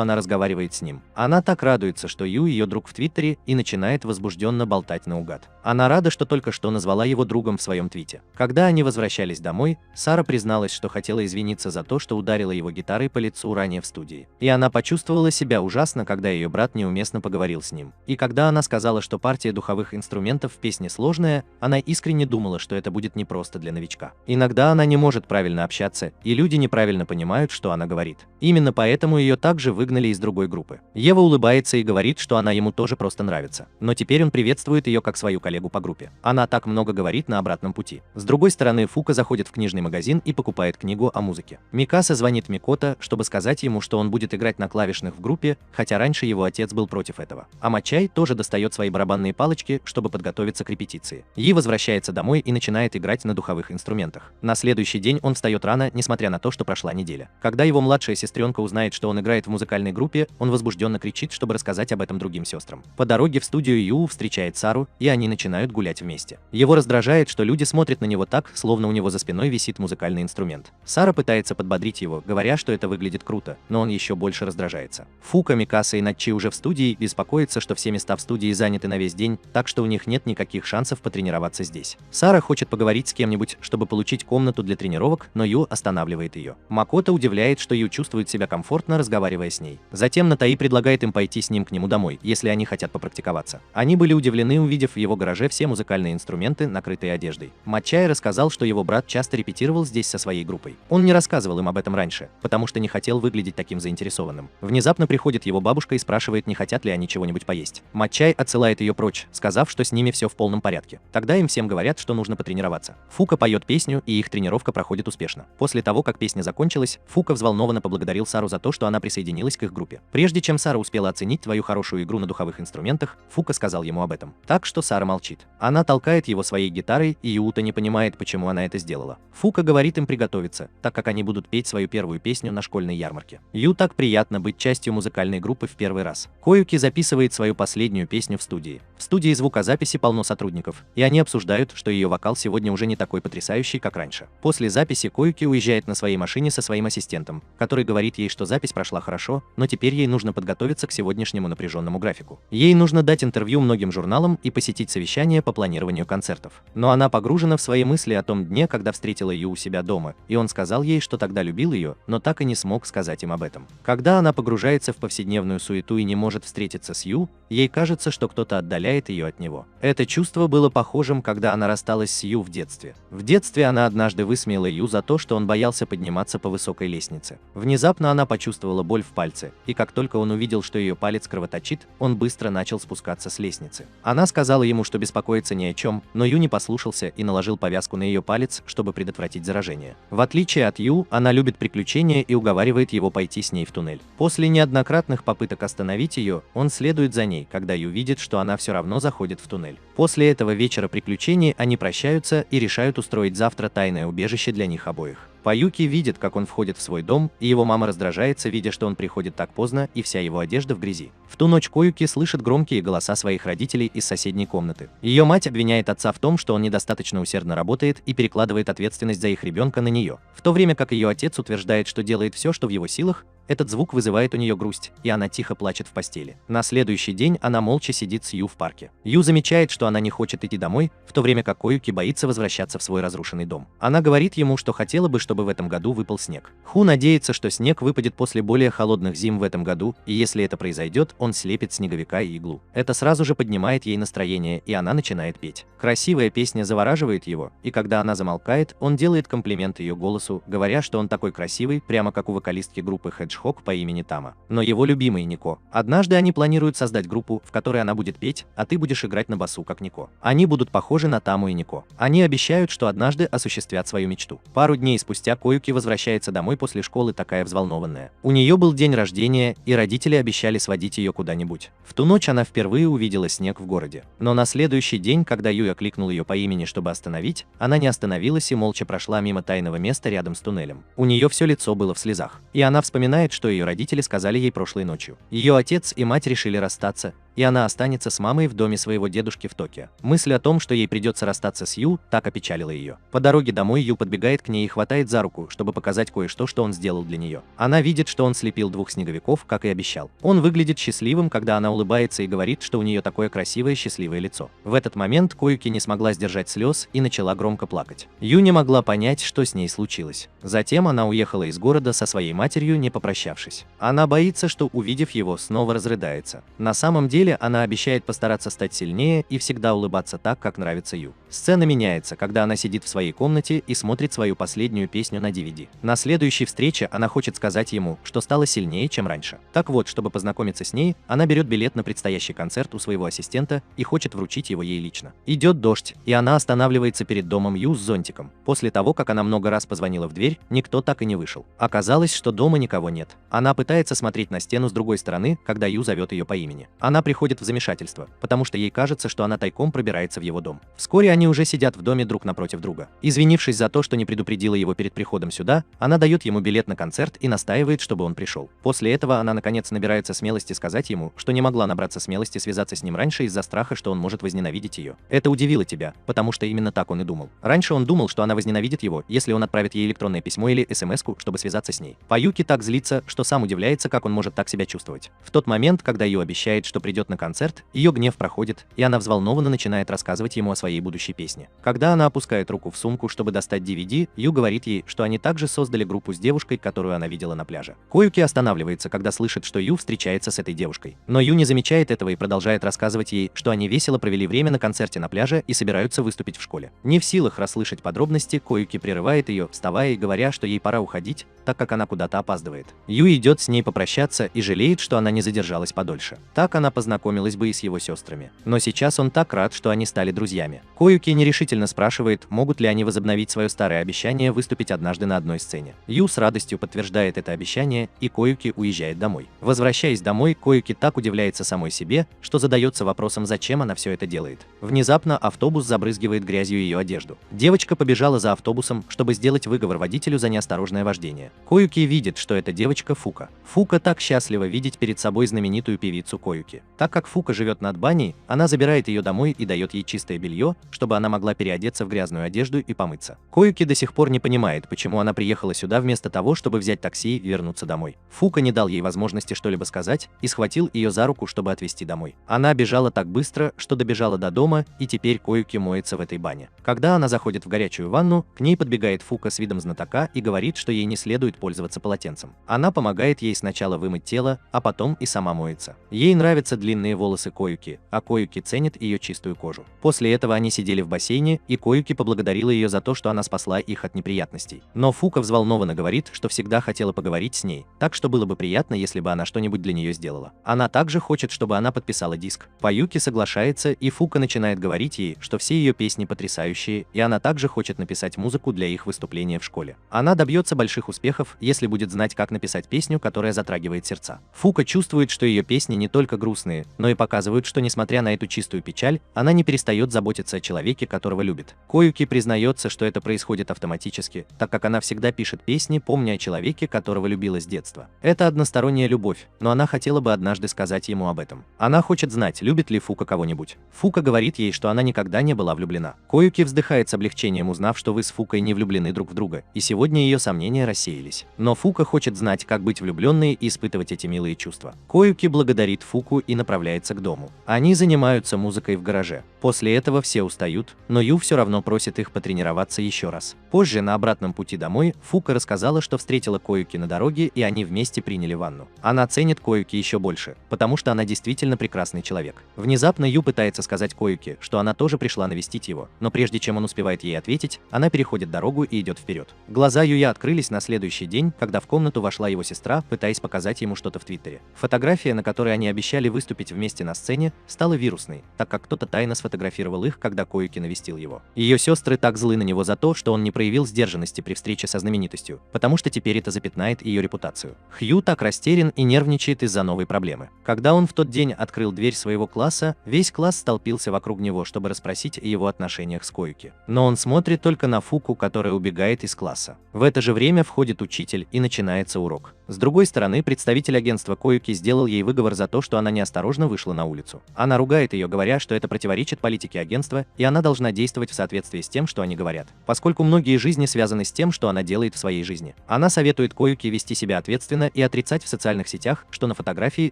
она разговаривает с ним. Она так радуется, что Ю ее друг в Твиттере, и начинает возбужденно болтать наугад. Она рада, что только что назвала его другом в своем твите. Когда они возвращались домой, Сара призналась, что хотела извиниться за то, что ударила его гитарой по лицу ранее в студии. И она почувствовала себя ужасно, когда ее брат неуместно поговорил с ним. И когда она сказала, что партия духовых инструментов в песне сложная, она искренне думала, что это будет непросто для новичка. Иногда она не может правильно общаться, и люди неправильно понимают, что она говорит. Именно поэтому ее также выгнали из другой группы. Ева улыбается и говорит, что она ему тоже просто нравится. Но теперь он приветствует ее как свою коллегу по группе. Она так много говорит на обратном пути. С другой стороны, Фука заходит в книжный магазин и покупает книгу о музыке. Микаса звонит Микото, чтобы сказать ему, что он будет играть на клавишных в группе, хотя раньше его отец был против этого. А Мачай тоже достает свои барабанные палочки, чтобы подготовиться к репетиции. Yi возвращается домой и начинает играть на духовых инструментах. На следующий день он встает рано, несмотря на то, что прошла неделя. Когда его младшая сестренка узнает, что он играет в музыкальной группе, он возбужденно кричит, чтобы рассказать об этом другим сестрам. По дороге в студию Ю встречает Сару, и они начинают гулять вместе. Его раздражает, что люди смотрят на него так, словно у него за спиной висит музыкальный инструмент. Сара пытается подбодрить его, говоря, что это выглядит круто, но он еще больше раздражается. Фука, Микаса и Начи уже в студии беспокоятся, что все места в студии заняты на весь день, так что у них нет никаких шансов потренироваться здесь. Сара хочет поговорить с кем-нибудь, чтобы получить комнату для тренировок, но Ю останавливает ее. Макото удивляет, что Ю чувствует себя комфортно, разговаривая с ней. Затем Натай предлагает им пойти с ним к нему домой, если они хотят попрактиковаться. Они были удивлены, увидев в его гараже все музыкальные инструменты, накрытые одеждой. Мачай рассказал, что его брат часто репетировал здесь со своей группой. Он не рассказывал им об этом раньше, потому что не хотел выглядеть таким заинтересованным. Внезапно приходит его бабушка и спрашивает, не хотят ли они чего-нибудь поесть. Мачай отсылает ее прочь, сказав, что с ними все в полном порядке. Тогда им всем говорят, что нужно потренироваться. Фука поет песню, и их тренировка проходит успешно. После того, как песня закончилась, Фука взволнованно поблагодарил Сару за то, что она присоединилась к их группе. Прежде чем Сара успела оценить твою хорошую игру на духовых инструментах, Фука сказал ему об этом. Так что Сара молчит. Она толкает его своей гитарой, и Юта не понимает, почему она это сделала. Фука говорит им приготовиться, так как они будут петь свою первую песню на школьной ярмарке. Ю так приятно быть частью музыкальной группы в первый раз. Коюки записывает свою последнюю песню в студии. В студии звукозаписи полно сотрудников, и они обсуждают, что ее вокал сегодня уже не такой потрясающий, как раньше. После записи Коюки уезжает на своей машине со своим ассистентом, который говорит ей, что запись прошла хорошо, но теперь ей нужно подготовиться к сегодняшнему напряженному графику. Ей нужно дать интервью многим журналам и посетить совещание по планированию концертов. Но она погружена в свои мысли о том дне, когда встретила Ю у себя дома, и он сказал ей, что тогда любил ее, но так и не смог сказать им об этом. Когда она погружается в повседневную суету и не может встретиться с Ю, ей кажется, что кто-то отдаляет ее от него. Это чувство было похожим, когда она рассталась с Ю в детстве. В детстве она однажды высмеяла Ю за то, что он боялся подниматься по высокой лестнице. Внезапно она почувствовала боль в пальце, и как только он увидел, что ее палец кровоточит, он быстро начал спускаться с лестницы. Она сказала ему, что беспокоиться ни о чем, но Ю не послушался и наложил повязку на ее палец, чтобы предотвратить заражение. В отличие от Ю, она любит приключения и уговаривает его пойти с ней в туннель. После неоднократных попыток остановить ее, он следует за ней, когда Ю видит, что она все равно равно заходит в туннель. После этого вечера приключений они прощаются и решают устроить завтра тайное убежище для них обоих. Паюки видит, как он входит в свой дом, и его мама раздражается, видя, что он приходит так поздно и вся его одежда в грязи. В ту ночь Коюки слышит громкие голоса своих родителей из соседней комнаты. Ее мать обвиняет отца в том, что он недостаточно усердно работает и перекладывает ответственность за их ребенка на нее, в то время как ее отец утверждает, что делает все, что в его силах. Этот звук вызывает у нее грусть, и она тихо плачет в постели. На следующий день она молча сидит с Ю в парке. Ю замечает, что она не хочет идти домой, в то время как Коюки боится возвращаться в свой разрушенный дом. Она говорит ему, что хотела бы, чтобы в этом году выпал снег. Ху надеется, что снег выпадет после более холодных зим в этом году, и если это произойдет, он слепит снеговика и иглу. Это сразу же поднимает ей настроение, и она начинает петь. Красивая песня завораживает его, и когда она замолкает, он делает комплимент ее голосу, говоря, что он такой красивый, прямо как у вокалистки группы Hedgehog по имени Тама. Но его любимый Нико. Однажды они планируют создать группу, в которой она будет петь, а ты будешь играть на басу, как Нико. Они будут похожи на Таму и Нико. Они обещают, что однажды осуществят свою мечту. Пару дней спустя Коюки возвращается домой после школы такая взволнованная. У нее был день рождения, и родители обещали сводить ее куда-нибудь. В ту ночь она впервые увидела снег в городе. Но на следующий день, когда Юй окликнул ее по имени, чтобы остановить, она не остановилась и молча прошла мимо тайного места рядом с туннелем. У нее все лицо было в слезах. И она вспоминает, что ее родители сказали ей прошлой ночью. Ее отец и мать решили расстаться, и она останется с мамой в доме своего дедушки в Токио. Мысль о том, что ей придется расстаться с Ю, так опечалила ее. По дороге домой Ю подбегает к ней и хватает за руку, чтобы показать кое-что, что он сделал для нее. Она видит, что он слепил 2 снеговиков, как и обещал. Он выглядит счастливым, когда она улыбается и говорит, что у нее такое красивое счастливое лицо. В этот момент Коюки не смогла сдержать слез и начала громко плакать. Ю не могла понять, что с ней случилось. Затем она уехала из города со своей матерью, не попрощавшись. Она боится, что, увидев его, снова разрыдается. На самом деле она обещает постараться стать сильнее и всегда улыбаться так, как нравится Ю. Сцена меняется, когда она сидит в своей комнате и смотрит свою последнюю песню на DVD. На следующей встрече она хочет сказать ему, что стала сильнее, чем раньше. Так вот, чтобы познакомиться с ней, она берет билет на предстоящий концерт у своего ассистента и хочет вручить его ей лично. Идет дождь, и она останавливается перед домом Ю с зонтиком. После того, как она много раз позвонила в дверь, никто так и не вышел. Оказалось, что дома никого нет. Она пытается смотреть на стену с другой стороны, когда Ю зовет ее по имени. Она приходит в замешательство, потому что ей кажется, что она тайком пробирается в его дом. Вскоре они уже сидят в доме друг напротив друга. Извинившись за то, что не предупредила его перед приходом сюда, она дает ему билет на концерт и настаивает, чтобы он пришел. После этого она наконец набирается смелости сказать ему, что не могла набраться смелости связаться с ним раньше из-за страха, что он может возненавидеть ее. Это удивило тебя, потому что именно так он и думал. Раньше он думал, что она возненавидит его, если он отправит ей электронное письмо или смс-ку, чтобы связаться с ней. Паюки так злится, что сам удивляется, как он может так себя чувствовать. В тот момент, когда Ю обещает, что придет на концерт, ее гнев проходит, и она взволнованно начинает рассказывать ему о своей будущей песне. Когда она опускает руку в сумку, чтобы достать DVD, Ю говорит ей, что они также создали группу с девушкой, которую она видела на пляже. Коюки останавливается, когда слышит, что Ю встречается с этой девушкой. Но Ю не замечает этого и продолжает рассказывать ей, что они весело провели время на концерте на пляже и собираются выступить в школе. Не в силах расслышать подробности, Коюки прерывает ее, вставая и говоря, что ей пора уходить, так как она куда-то опаздывает. Ю идет с ней попрощаться и жалеет, что она не задержалась подольше. Так она познакомилась бы и с его сестрами. Но сейчас он так рад, что они стали друзьями. Коюки нерешительно спрашивает, могут ли они возобновить свое старое обещание выступить однажды на одной сцене. Ю с радостью подтверждает это обещание, и Коюки уезжает домой. Возвращаясь домой, Коюки так удивляется самой себе, что задается вопросом, зачем она все это делает. Внезапно автобус забрызгивает грязью ее одежду. Девочка побежала за автобусом, чтобы сделать выговор водителю за неосторожное вождение. Коюки видит, что это девочка Фука. Фука так счастлива видеть перед собой знаменитую певицу Коюки. Так как Фука живет над баней, она забирает ее домой и дает ей чистое белье, чтобы она могла переодеться в грязную одежду и помыться. Коюки до сих пор не понимает, почему она приехала сюда вместо того, чтобы взять такси и вернуться домой. Фука не дал ей возможности что-либо сказать и схватил ее за руку, чтобы отвезти домой. Она бежала так быстро, что добежала до дома, и теперь Коюки моется в этой бане. Когда она заходит в горячую ванну, к ней подбегает Фука с видом знатока и говорит, что ей не следует пользоваться полотенцем. Она помогает ей сначала вымыть тело, а потом и сама моется. Ей нравятся длинные волосы Коюки, а Коюки ценит ее чистую кожу. После этого они сидели в бассейне, и Коюки поблагодарила ее за то, что она спасла их от неприятностей. Но Фука взволнованно говорит, что всегда хотела поговорить с ней, так что было бы приятно, если бы она что-нибудь для нее сделала. Она также хочет, чтобы она подписала диск. Паюки соглашается, и Фука начинает говорить ей, что все ее песни потрясающие, и она также хочет написать музыку для их выступления в школе. Она добьется больших успехов, если будет знать, как написать песню, которая затрагивает сердца. Фука чувствует, что ее песни не только грустные, грустные, но и показывают, что несмотря на эту чистую печаль, она не перестает заботиться о человеке, которого любит. Коюки признается, что это происходит автоматически, так как она всегда пишет песни, помня о человеке, которого любила с детства. Это односторонняя любовь, но она хотела бы однажды сказать ему об этом. Она хочет знать, любит ли Фука кого-нибудь. Фука говорит ей, что она никогда не была влюблена. Коюки вздыхает с облегчением, узнав, что вы с Фукой не влюблены друг в друга, и сегодня ее сомнения рассеялись. Но Фука хочет знать, как быть влюбленной и испытывать эти милые чувства. Коюки благодарит Фуку и направляется к дому. Они занимаются музыкой в гараже. После этого все устают, но Ю все равно просит их потренироваться еще раз. Позже, на обратном пути домой, Фука рассказала, что встретила Коюки на дороге, и они вместе приняли ванну. Она ценит Коюки еще больше, потому что она действительно прекрасный человек. Внезапно Ю пытается сказать Коюки, что она тоже пришла навестить его, но прежде чем он успевает ей ответить, она переходит дорогу и идет вперед. Глаза Юя открылись на следующий день, когда в комнату вошла его сестра, пытаясь показать ему что-то в Твиттере. Фотография, на которой они обещали выступить вместе на сцене, стала вирусной, так как кто-то тайно сфотографировал их, когда Коюки навестил его. Ее сестры так злы на него за то, что он не проявил сдержанности при встрече со знаменитостью, потому что теперь это запятнает ее репутацию. Хью так растерян и нервничает из-за новой проблемы. Когда он в тот день открыл дверь своего класса, весь класс столпился вокруг него, чтобы расспросить о его отношениях с Коюки. Но он смотрит только на Фуку, которая убегает из класса. В это же время входит учитель и начинается урок. С другой стороны, представитель агентства Коюки сделал ей выговор за то, что она неосторожно вышла на улицу. Она ругает ее, говоря, что это противоречит политике агентства, и она должна действовать в соответствии с тем, что они говорят. Поскольку многие жизни связаны с тем, что она делает в своей жизни. Она советует Коюки вести себя ответственно и отрицать в социальных сетях, что на фотографии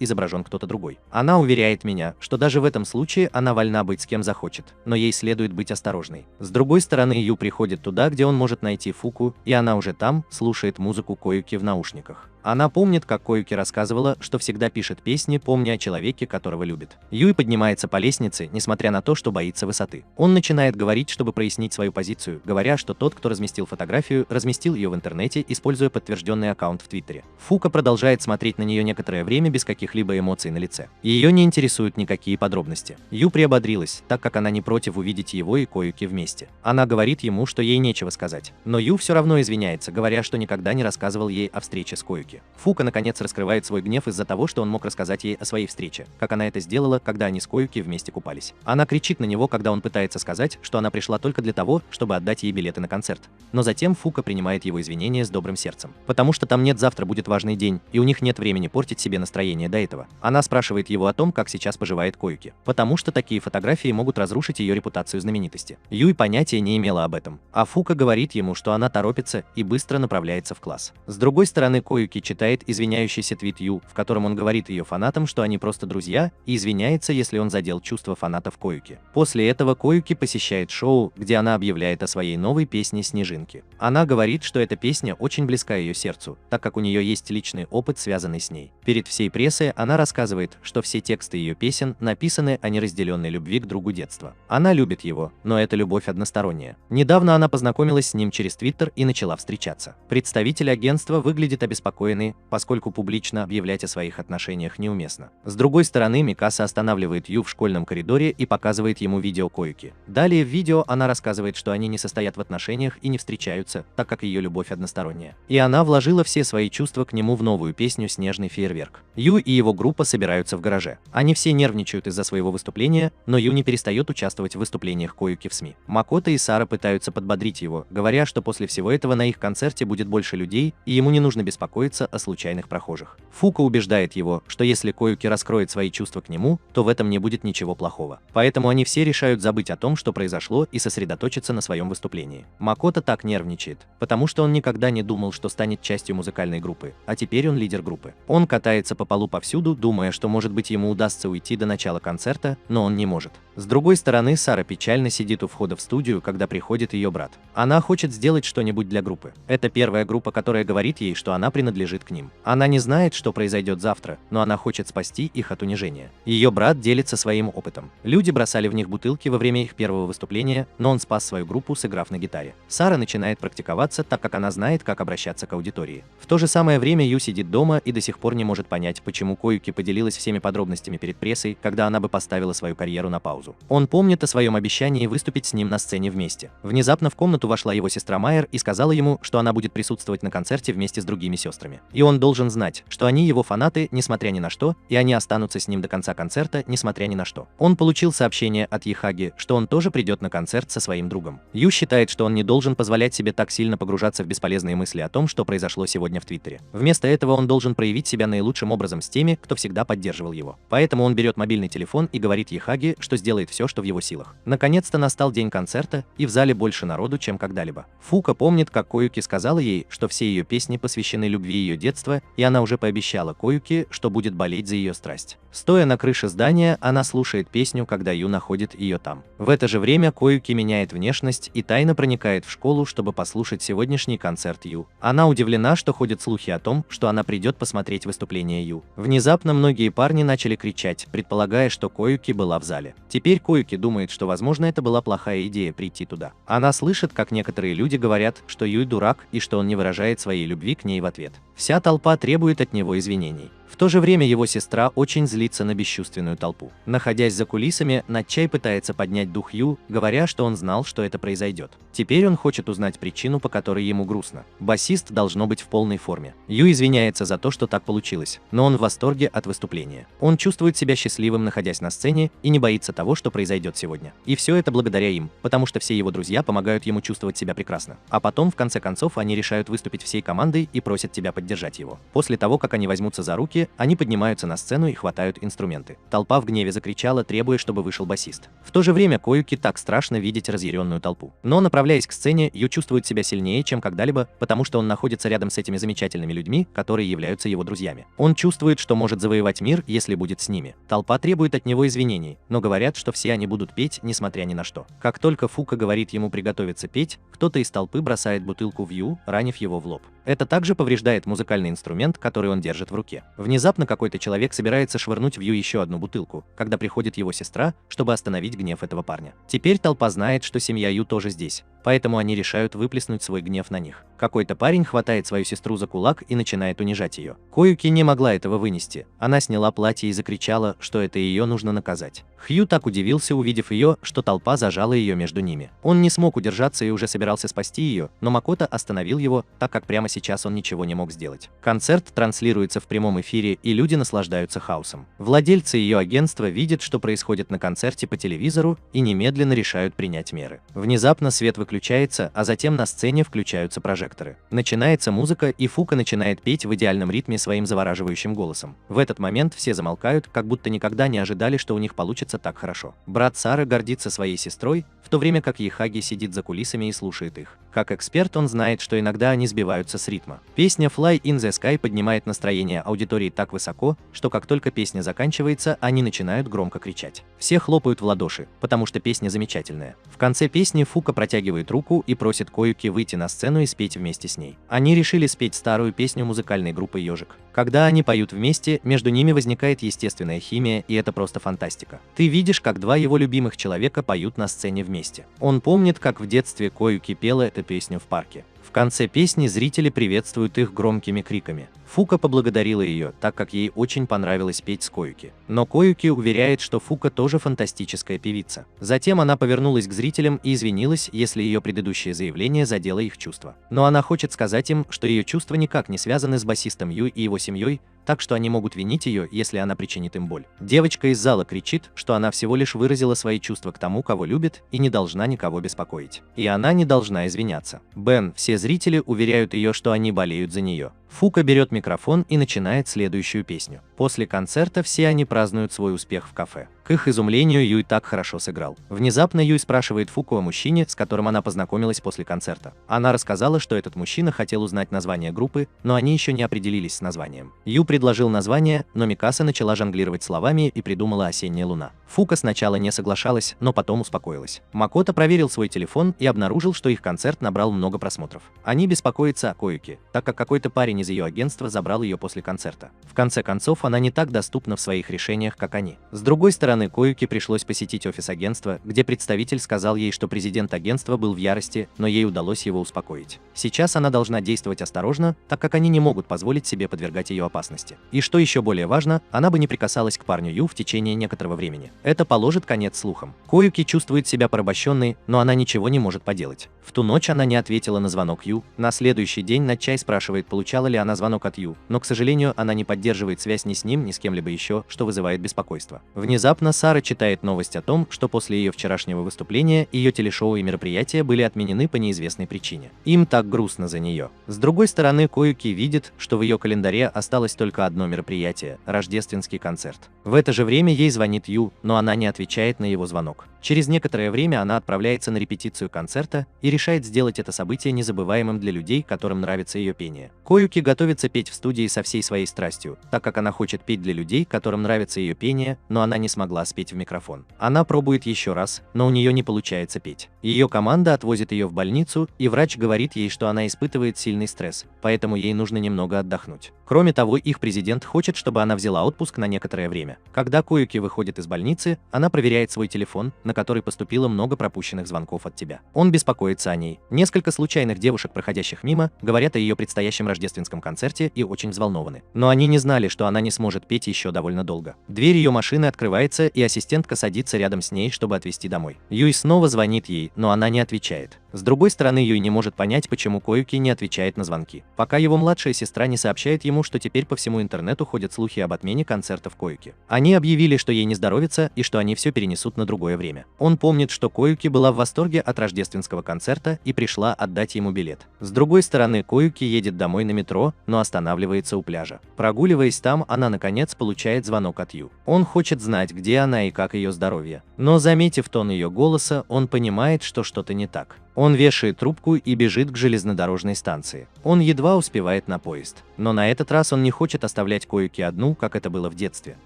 изображен кто-то другой. Она уверяет меня, что даже в этом случае она вольна быть с кем захочет, но ей следует быть осторожной. С другой стороны, Ю приходит туда, где он может найти Фуку, и она уже там слушает музыку Коюки в наушниках. Она помнит, как Коюки рассказывала, что всегда пишет песни, помня о человеке, которого любит. Юй поднимается по лестнице, несмотря на то, что боится высоты. Он начинает говорить, чтобы прояснить свою позицию, говоря, что тот, кто разместил фотографию, разместил ее в интернете, используя подтвержденный аккаунт в Твиттере. Фука продолжает смотреть на нее некоторое время без каких-либо эмоций на лице. Ее не интересуют никакие подробности. Ю приободрилась, так как она не против увидеть его и Коюки вместе. Она говорит ему, что ей нечего сказать. Но Ю все равно извиняется, говоря, что никогда не рассказывал ей о встрече с Коюки. Фука наконец раскрывает свой гнев из-за того, что он мог рассказать ей о своей встрече, как она это сделала, когда они с Коюки вместе купались. Она кричит на него, когда он пытается сказать, что она пришла только для того, чтобы отдать ей билеты на концерт. Но затем Фука принимает его извинения с добрым сердцем. Потому что там нет завтра будет важный день, и у них нет времени портить себе настроение до этого. Она спрашивает его о том, как сейчас поживает Коюки. Потому что такие фотографии могут разрушить ее репутацию знаменитости. Юй понятия не имела об этом. А Фука говорит ему, что она торопится и быстро направляется в класс. С другой стороны, Коюки читает извиняющийся твит Ю, в котором он говорит ее фанатам, что они просто друзья, и извиняется, если он задел чувства фанатов Коюки. После этого Коюки посещает шоу, где она объявляет о своей новой песне «Снежинки». Она говорит, что эта песня очень близка ее сердцу, так как у нее есть личный опыт, связанный с ней. Перед всей прессой она рассказывает, что все тексты ее песен написаны о неразделенной любви к другу детства. Она любит его, но эта любовь односторонняя. Недавно она познакомилась с ним через Твиттер и начала встречаться. Представитель агентства выглядит обеспокоенный, поскольку публично объявлять о своих отношениях неуместно. С другой стороны, Микаса останавливает Ю в школьном коридоре и показывает ему видео Коюки. Далее в видео она рассказывает, что они не состоят в отношениях и не встречаются, так как ее любовь односторонняя. И она вложила все свои чувства к нему в новую песню «Снежный фейерверк». Ю и его группа собираются в гараже. Они все нервничают из-за своего выступления, но Ю не перестает участвовать в выступлениях Коюки в СМИ. Макото и Сара пытаются подбодрить его, говоря, что после всего этого на их концерте будет больше людей, и ему не нужно беспокоиться о случайных прохожих. Фука убеждает его, что если Коюки раскроет свои чувства к нему, то в этом не будет ничего плохого. Поэтому они все решают забыть о том, что произошло, и сосредоточиться на своем выступлении. Макото так нервничает, потому что он никогда не думал, что станет частью музыкальной группы, а теперь он лидер группы. Он катается по полу повсюду, думая, что может быть ему удастся уйти до начала концерта, но он не может. С другой стороны, Сара печально сидит у входа в студию, когда приходит ее брат. Она хочет сделать что-нибудь для группы. Это первая группа, которая говорит ей, что она принадлежит к ним. Она не знает, что произойдет завтра, но она хочет спасти их от унижения. Ее брат делится своим опытом. Люди бросали в них бутылки во время их первого выступления, но он спас свою группу, сыграв на гитаре. Сара начинает практиковаться, так как она знает, как обращаться к аудитории. В то же самое время Ю сидит дома и до сих пор не может понять, почему Коюки поделилась всеми подробностями перед прессой, когда она бы поставила свою карьеру на паузу. Он помнит о своем обещании выступить с ним на сцене вместе. Внезапно в комнату вошла его сестра Майер и сказала ему, что она будет присутствовать на концерте вместе с другими сестрами. фанатами. И он должен знать, что они его фанаты, несмотря ни на что, и они останутся с ним до конца концерта, несмотря ни на что. Он получил сообщение от Йихаги, что он тоже придет на концерт со своим другом. Ю считает, что он не должен позволять себе так сильно погружаться в бесполезные мысли о том, что произошло сегодня в Твиттере. Вместо этого он должен проявить себя наилучшим образом с теми, кто всегда поддерживал его. Поэтому он берет мобильный телефон и говорит Йихаги, что сделает все, что в его силах. Наконец-то настал день концерта, и в зале больше народу, чем когда-либо. Фука помнит, как Коюки сказала ей, что все ее песни посвящены любви ее детства, и она уже пообещала Коюки, что будет болеть за ее страсть. Стоя на крыше здания, она слушает песню, когда Ю находит ее там. В это же время Коюки меняет внешность и тайно проникает в школу, чтобы послушать сегодняшний концерт Ю. Она удивлена, что ходят слухи о том, что она придет посмотреть выступление Ю. Внезапно многие парни начали кричать, предполагая, что Коюки была в зале. Теперь Коюки думает, что возможно это была плохая идея прийти туда. Она слышит, как некоторые люди говорят, что Юй дурак и что он не выражает своей любви к ней в ответ. Вся толпа требует от него извинений. В то же время его сестра очень злится на бесчувственную толпу. Находясь за кулисами, Начай пытается поднять дух Ю, говоря, что он знал, что это произойдет. Теперь он хочет узнать причину, по которой ему грустно. Басист должно быть в полной форме. Ю извиняется за то, что так получилось, но он в восторге от выступления. Он чувствует себя счастливым, находясь на сцене, и не боится того, что произойдет сегодня. И все это благодаря им, потому что все его друзья помогают ему чувствовать себя прекрасно. А потом, в конце концов, они решают выступить всей командой и просят тебя поддержать его. После того, как они возьмутся за руки, они поднимаются на сцену и хватают инструменты. Толпа в гневе закричала, требуя, чтобы вышел басист. В то же время Коюки так страшно видеть разъяренную толпу. Но, направляясь к сцене, Ю чувствует себя сильнее, чем когда-либо, потому что он находится рядом с этими замечательными людьми, которые являются его друзьями. Он чувствует, что может завоевать мир, если будет с ними. Толпа требует от него извинений, но говорят, что все они будут петь, несмотря ни на что. Как только Фука говорит ему приготовиться петь, кто-то из толпы бросает бутылку в Ю, ранив его в лоб. Это также повреждает музыкальный инструмент, который он держит в руке. Внезапно какой-то человек собирается швырнуть в Ю еще одну бутылку, когда приходит его сестра, чтобы остановить гнев этого парня. Теперь толпа знает, что семья Ю тоже здесь, поэтому они решают выплеснуть свой гнев на них. Какой-то парень хватает свою сестру за кулак и начинает унижать ее. Коюки не могла этого вынести. Она сняла платье и закричала, что это ее нужно наказать. Хью так удивился, увидев ее, что толпа зажала ее между ними. Он не смог удержаться и уже собирался спасти ее, но Макото остановил его, так как прямо сейчас он ничего не мог сделать. Концерт транслируется в прямом эфире, и люди наслаждаются хаосом. Владельцы ее агентства видят, что происходит на концерте по телевизору, и немедленно решают принять меры. Внезапно свет выключается, а затем на сцене включаются прожекторы. Начинается музыка, и Фука начинает петь в идеальном ритме своим завораживающим голосом. В этот момент все замолкают, как будто никогда не ожидали, что у них получится так хорошо. Брат Сары гордится своей сестрой, в то время как Йихаги сидит за кулисами и слушает их. Как эксперт он знает, что иногда они сбиваются с ритма. Песня Fly in the Sky поднимает настроение аудитории так высоко, что как только песня заканчивается, они начинают громко кричать. Все хлопают в ладоши, потому что песня замечательная. В конце песни Фука протягивает руку и просит Коюки выйти на сцену и спеть вместе с ней. Они решили спеть старую песню музыкальной группы Ёжик. Когда они поют вместе, между ними возникает естественная химия, и это просто фантастика. Ты видишь, как два его любимых человека поют на сцене вместе. Он помнит, как в детстве Коюки пела эту песню в парке. В конце песни зрители приветствуют их громкими криками. Фука поблагодарила ее, так как ей очень понравилось петь с Коюки. Но Коюки уверяет, что Фука тоже фантастическая певица. Затем она повернулась к зрителям и извинилась, если ее предыдущее заявление задело их чувства. Но она хочет сказать им, что ее чувства никак не связаны с басистом Ю и его семьей, так что они могут винить ее, если она причинит им боль. Девочка из зала кричит, что она всего лишь выразила свои чувства к тому, кого любит, и не должна никого беспокоить. И она не должна извиняться. Бен, все зрители уверяют ее, что они болеют за нее. Фука берет микрофон и начинает следующую песню. После концерта все они празднуют свой успех в кафе. К их изумлению, Юй так хорошо сыграл. Внезапно Юй спрашивает Фуку о мужчине, с которым она познакомилась после концерта. Она рассказала, что этот мужчина хотел узнать название группы, но они еще не определились с названием. Ю предложил название, но Микаса начала жонглировать словами и придумала «Осенняя луна». Фука сначала не соглашалась, но потом успокоилась. Макото проверил свой телефон и обнаружил, что их концерт набрал много просмотров. Они беспокоятся о Коюке, так как какой-то парень из ее агентства забрал ее после концерта. В конце концов, она не так доступна в своих решениях, как они. С другой стороны, Коюке пришлось посетить офис агентства, где представитель сказал ей, что президент агентства был в ярости, но ей удалось его успокоить. Сейчас она должна действовать осторожно, так как они не могут позволить себе подвергать ее опасности. месте. И что еще более важно, она бы не прикасалась к парню Ю в течение некоторого времени. Это положит конец слухам. Коюки чувствует себя порабощенной, но она ничего не может поделать. В ту ночь она не ответила на звонок Ю. На следующий день Начай спрашивает, получала ли она звонок от Ю, но, к сожалению, она не поддерживает связь ни с ним, ни с кем-либо еще, что вызывает беспокойство. Внезапно Сара читает новость о том, что после ее вчерашнего выступления ее телешоу и мероприятия были отменены по неизвестной причине. Им так грустно за нее. С другой стороны, Коюки видит, что в ее календаре осталось только одно мероприятие – рождественский концерт. В это же время ей звонит Ю, но она не отвечает на его звонок. Через некоторое время она отправляется на репетицию концерта и решает сделать это событие незабываемым для людей, которым нравится ее пение. Коюки готовится петь в студии со всей своей страстью, так как она хочет петь для людей, которым нравится ее пение, но она не смогла спеть в микрофон. Она пробует еще раз, но у нее не получается петь. Ее команда отвозит ее в больницу, и врач говорит ей, что она испытывает сильный стресс, поэтому ей нужно немного отдохнуть. Кроме того, их президент хочет, чтобы она взяла отпуск на некоторое время. Когда Коюки выходит из больницы, она проверяет свой телефон, на который поступило много пропущенных звонков от тебя. Он беспокоится о ней. Несколько случайных девушек, проходящих мимо, говорят о ее предстоящем рождественском концерте и очень взволнованы. Но они не знали, что она не сможет петь еще довольно долго. Дверь ее машины открывается, и ассистентка садится рядом с ней, чтобы отвезти домой. Юй снова звонит ей, но она не отвечает. С другой стороны, Юй не может понять, почему Коюки не отвечает на звонки. Пока его младшая сестра не сообщает ему, что теперь по всему интернету ходят слухи об отмене концертов Коюки. Они объявили, что ей не здоровится и что они все перенесут на другое время. Он помнит, что Коюки была в восторге от рождественского концерта и пришла отдать ему билет. С другой стороны, Коюки едет домой на метро, но останавливается у пляжа. Прогуливаясь там, она наконец получает звонок от Ю. Он хочет знать, где она и как ее здоровье. Но, заметив тон ее голоса, он понимает, что что-то не так. Он вешает трубку и бежит к железнодорожной станции. Он едва успевает на поезд. Но на этот раз он не хочет оставлять Коюки одну, как это было в детстве.